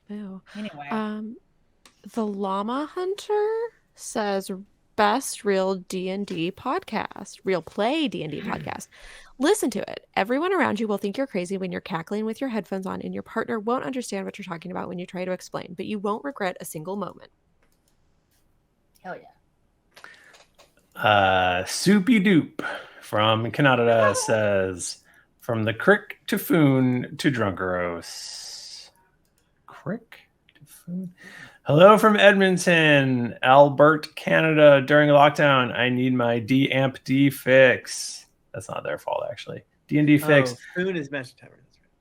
Ew. Anyway. The Llama Hunter says best real D&D podcast, real play D&D podcast. Listen to it. Everyone around you will think you're crazy when you're cackling with your headphones on, and your partner won't understand what you're talking about when you try to explain, but you won't regret a single moment. Hell yeah. Soupy Doop from Canada says, from the Crick to Foon to Drunkeros. Crick to Foon? Hello from Edmonton, Alberta, Canada. During lockdown, I need my D-Amp D fix. That's not their fault, actually. D&D fix. Oh, Food is Magic Tavern.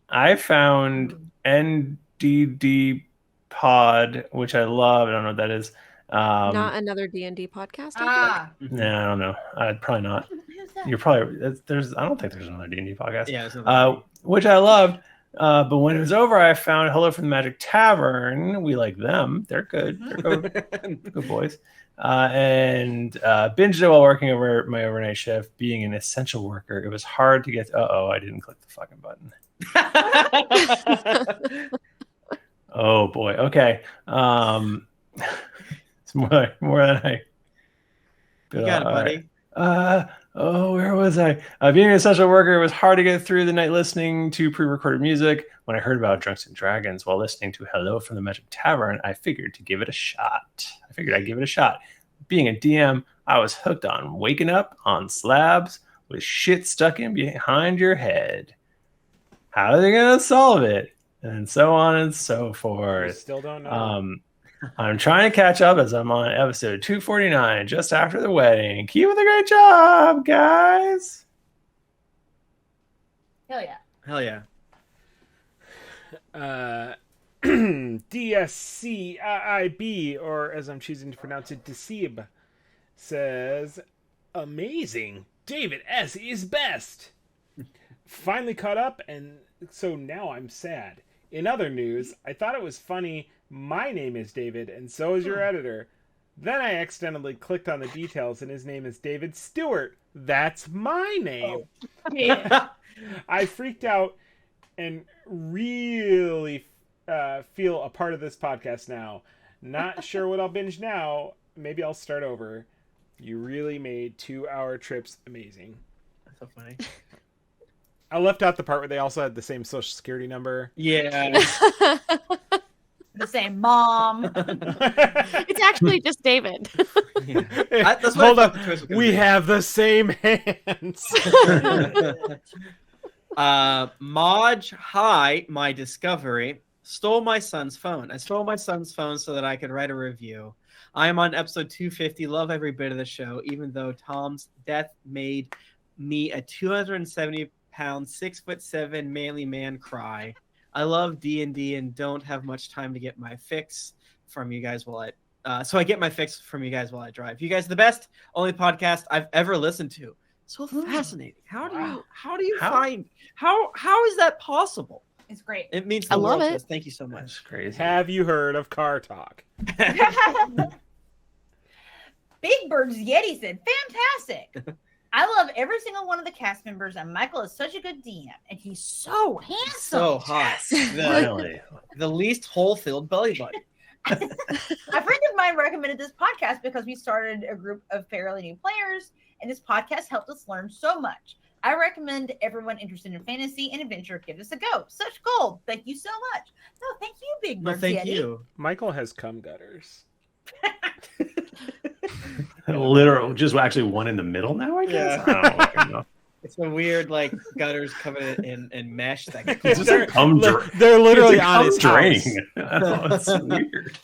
I found NDD Pod, which I love. I don't know what that is. Not another D&D podcast. I think? Nah, I don't know. Probably not. Who's that? You're probably there's. I don't think there's another D&D podcast. Yeah, it's another Which I loved. But when it was over, I found Hello from the Magic Tavern. We like them. They're good. They're good boys. And binged it while working over my overnight shift. Being an essential worker, it was hard to get. I didn't click the fucking button. Oh boy. Okay. It's more than I. You got it, buddy. Where was I? Being an essential worker, it was hard to get through the night listening to pre-recorded music. When I heard about Drunks and Dragons while listening to Hello from the Magic Tavern, I figured I'd give it a shot. Being a DM, I was hooked on waking up on slabs with shit stuck in behind your head. How are they going to solve it? And so on and so We forth. still don't know. I'm trying to catch up as I'm on episode 249, just after the wedding. Keep up the great job, guys. Hell yeah. Hell yeah. DSCIB, or as I'm choosing to pronounce it, Decib, says, amazing. David S. is best. Finally caught up, and so now I'm sad. In other news, I thought it was funny. My name is David, and so is your editor. Then I accidentally clicked on the details, and his name is David Stewart. That's my name. Yeah. I freaked out and really feel a part of this podcast now. Not sure what I'll binge now. Maybe I'll start over. You really made 2-hour trips amazing. That's so funny. I left out the part where they also had the same social security number. Yeah. The same mom. It's actually just David. That's what Hold I up. thought the twist was gonna We be. have the same hands. Maj Hi, my discovery, stole my son's phone. I stole my son's phone so that I could write a review. I am on episode 250. Love every bit of the show, even though Tom's death made me a 270-pound, 6'7" manly man cry. I love D&D and don't have much time to get my fix from you guys while I get my fix from you guys while I drive. You guys are the best, only podcast I've ever listened to. So fascinating. How do you find how is that possible? It's great. It means I the love world it. to us. Thank you so much. That's crazy. Have you heard of Car Talk? Big Bird's Yeti said, fantastic. I love every single one of the cast members, and Michael is such a good DM, and he's so handsome. So hot. Finally. The least hole-filled belly button. A friend of mine recommended this podcast because we started a group of fairly new players, and this podcast helped us learn so much. I recommend everyone interested in fantasy and adventure give this a go. Such gold. Thank you so much. No, thank you, Big Bird. No, thank Yeti. you. Michael has cum gutters. Literal, just actually one in the middle now, I guess. Yeah. I don't fucking know. It's a weird, like, gutters covered in mesh. That It's just a cum drain. They're literally It's a on cum his drain. house. It's weird.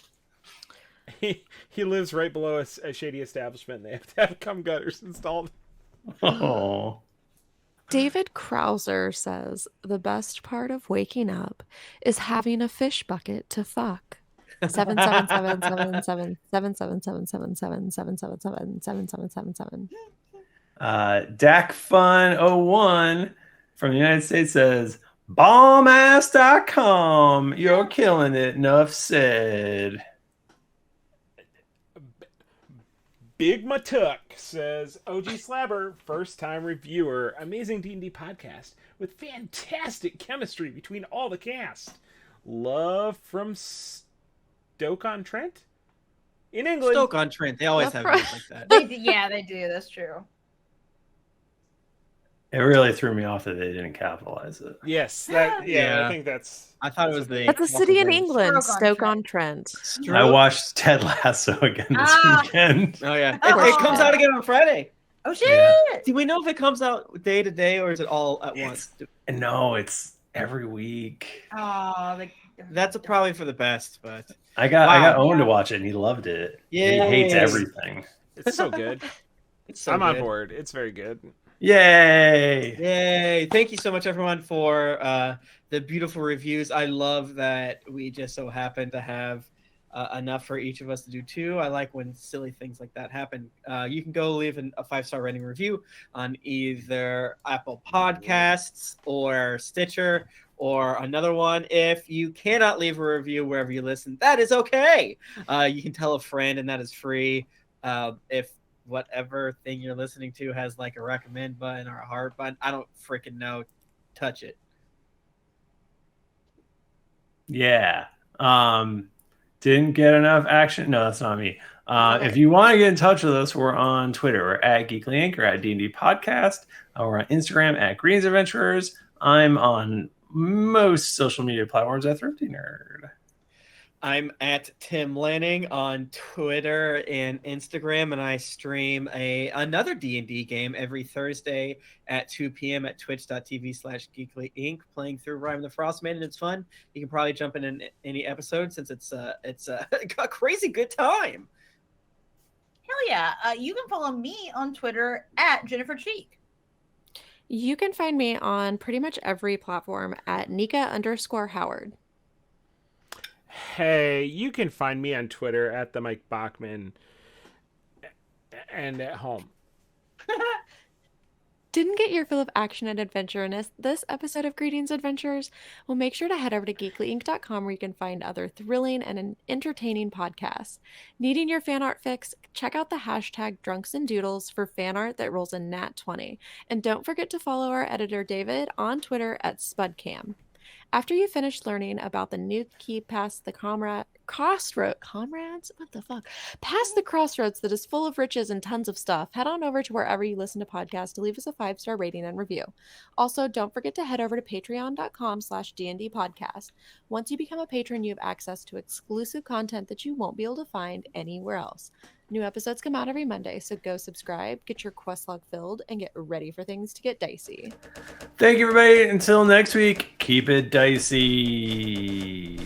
He lives right below a shady establishment. They have to have cum gutters installed. Oh. David Krauser says the best part of waking up is having a fish bucket to fuck. 7777777777777777777. Dak Fun 01 from the United States says, bombass.com. You're killing it. Enough said. Big Matuck says, OG Slabber, first-time reviewer, amazing D&D podcast with fantastic chemistry between all the cast. Love from Stoke-on-Trent? In England. Stoke-on-Trent. They always have names like that. They do. That's true. It really threw me off that they didn't capitalize it. Yes. Yeah. I think that's... I thought it was the... That's a city in England, Stoke-on-Trent. Stoke-on-Trent. I watched Ted Lasso again this weekend. Oh, yeah. Oh. It comes out again on Friday. Oh, shit. Yeah. Do we know if it comes out day to day or is it all at once? No, it's every week. Oh, That's probably for the best, but... I got Wow. Owen to watch it and he loved it. Yeah. He hates everything. It's so good. It's so I'm on good. board. It's very good. Yay! Yay! Thank you so much, everyone, for the beautiful reviews. I love that we just so happen to have enough for each of us to do two. I like when silly things like that happen. You can go leave a 5-star rating review on either Apple Podcasts or Stitcher or another one. If you cannot leave a review wherever you listen, that is okay. You can tell a friend, and that is free. If whatever thing you're listening to has like a recommend button or a heart button, I don't freaking know. Touch it. Yeah. Didn't get enough action. No, that's not me. If you want to get in touch with us, we're on Twitter. We're at Geekly Inc. or at D&D Podcast. We're on Instagram at Greens Adventurers. I'm on most social media platforms at Thrifty Nerd. I'm at Tim Lanning on Twitter and Instagram, and I stream another D&D game every Thursday at 2 p.m. at twitch.tv/geeklyinc, playing through Rhyme the Frostman, and it's fun. You can probably jump in any episode since it's a crazy good time. Hell yeah. You can follow me on Twitter at Jennifer Cheek. You can find me on pretty much every platform at Nika_Howard. Hey, you can find me on Twitter at the Mike Bachmann and at home. Didn't get your fill of action and adventure in this episode of Greetings Adventurers? Well, make sure to head over to geeklyinc.com where you can find other thrilling and entertaining podcasts. Needing your fan art fix? Check out the hashtag Drunks and Doodles for fan art that rolls a nat 20. And don't forget to follow our editor David on Twitter at SpudCam. After you finish learning about the new key past the past the crossroads that is full of riches and tons of stuff, head on over to wherever you listen to podcasts to leave us a 5-star rating and review. Also, don't forget to head over to patreon.com/DND podcast. Once you become a patron, you have access to exclusive content that you won't be able to find anywhere else. New episodes come out every Monday, so go subscribe, get your quest log filled, and get ready for things to get dicey. Thank you, everybody. Until next week, keep it dicey.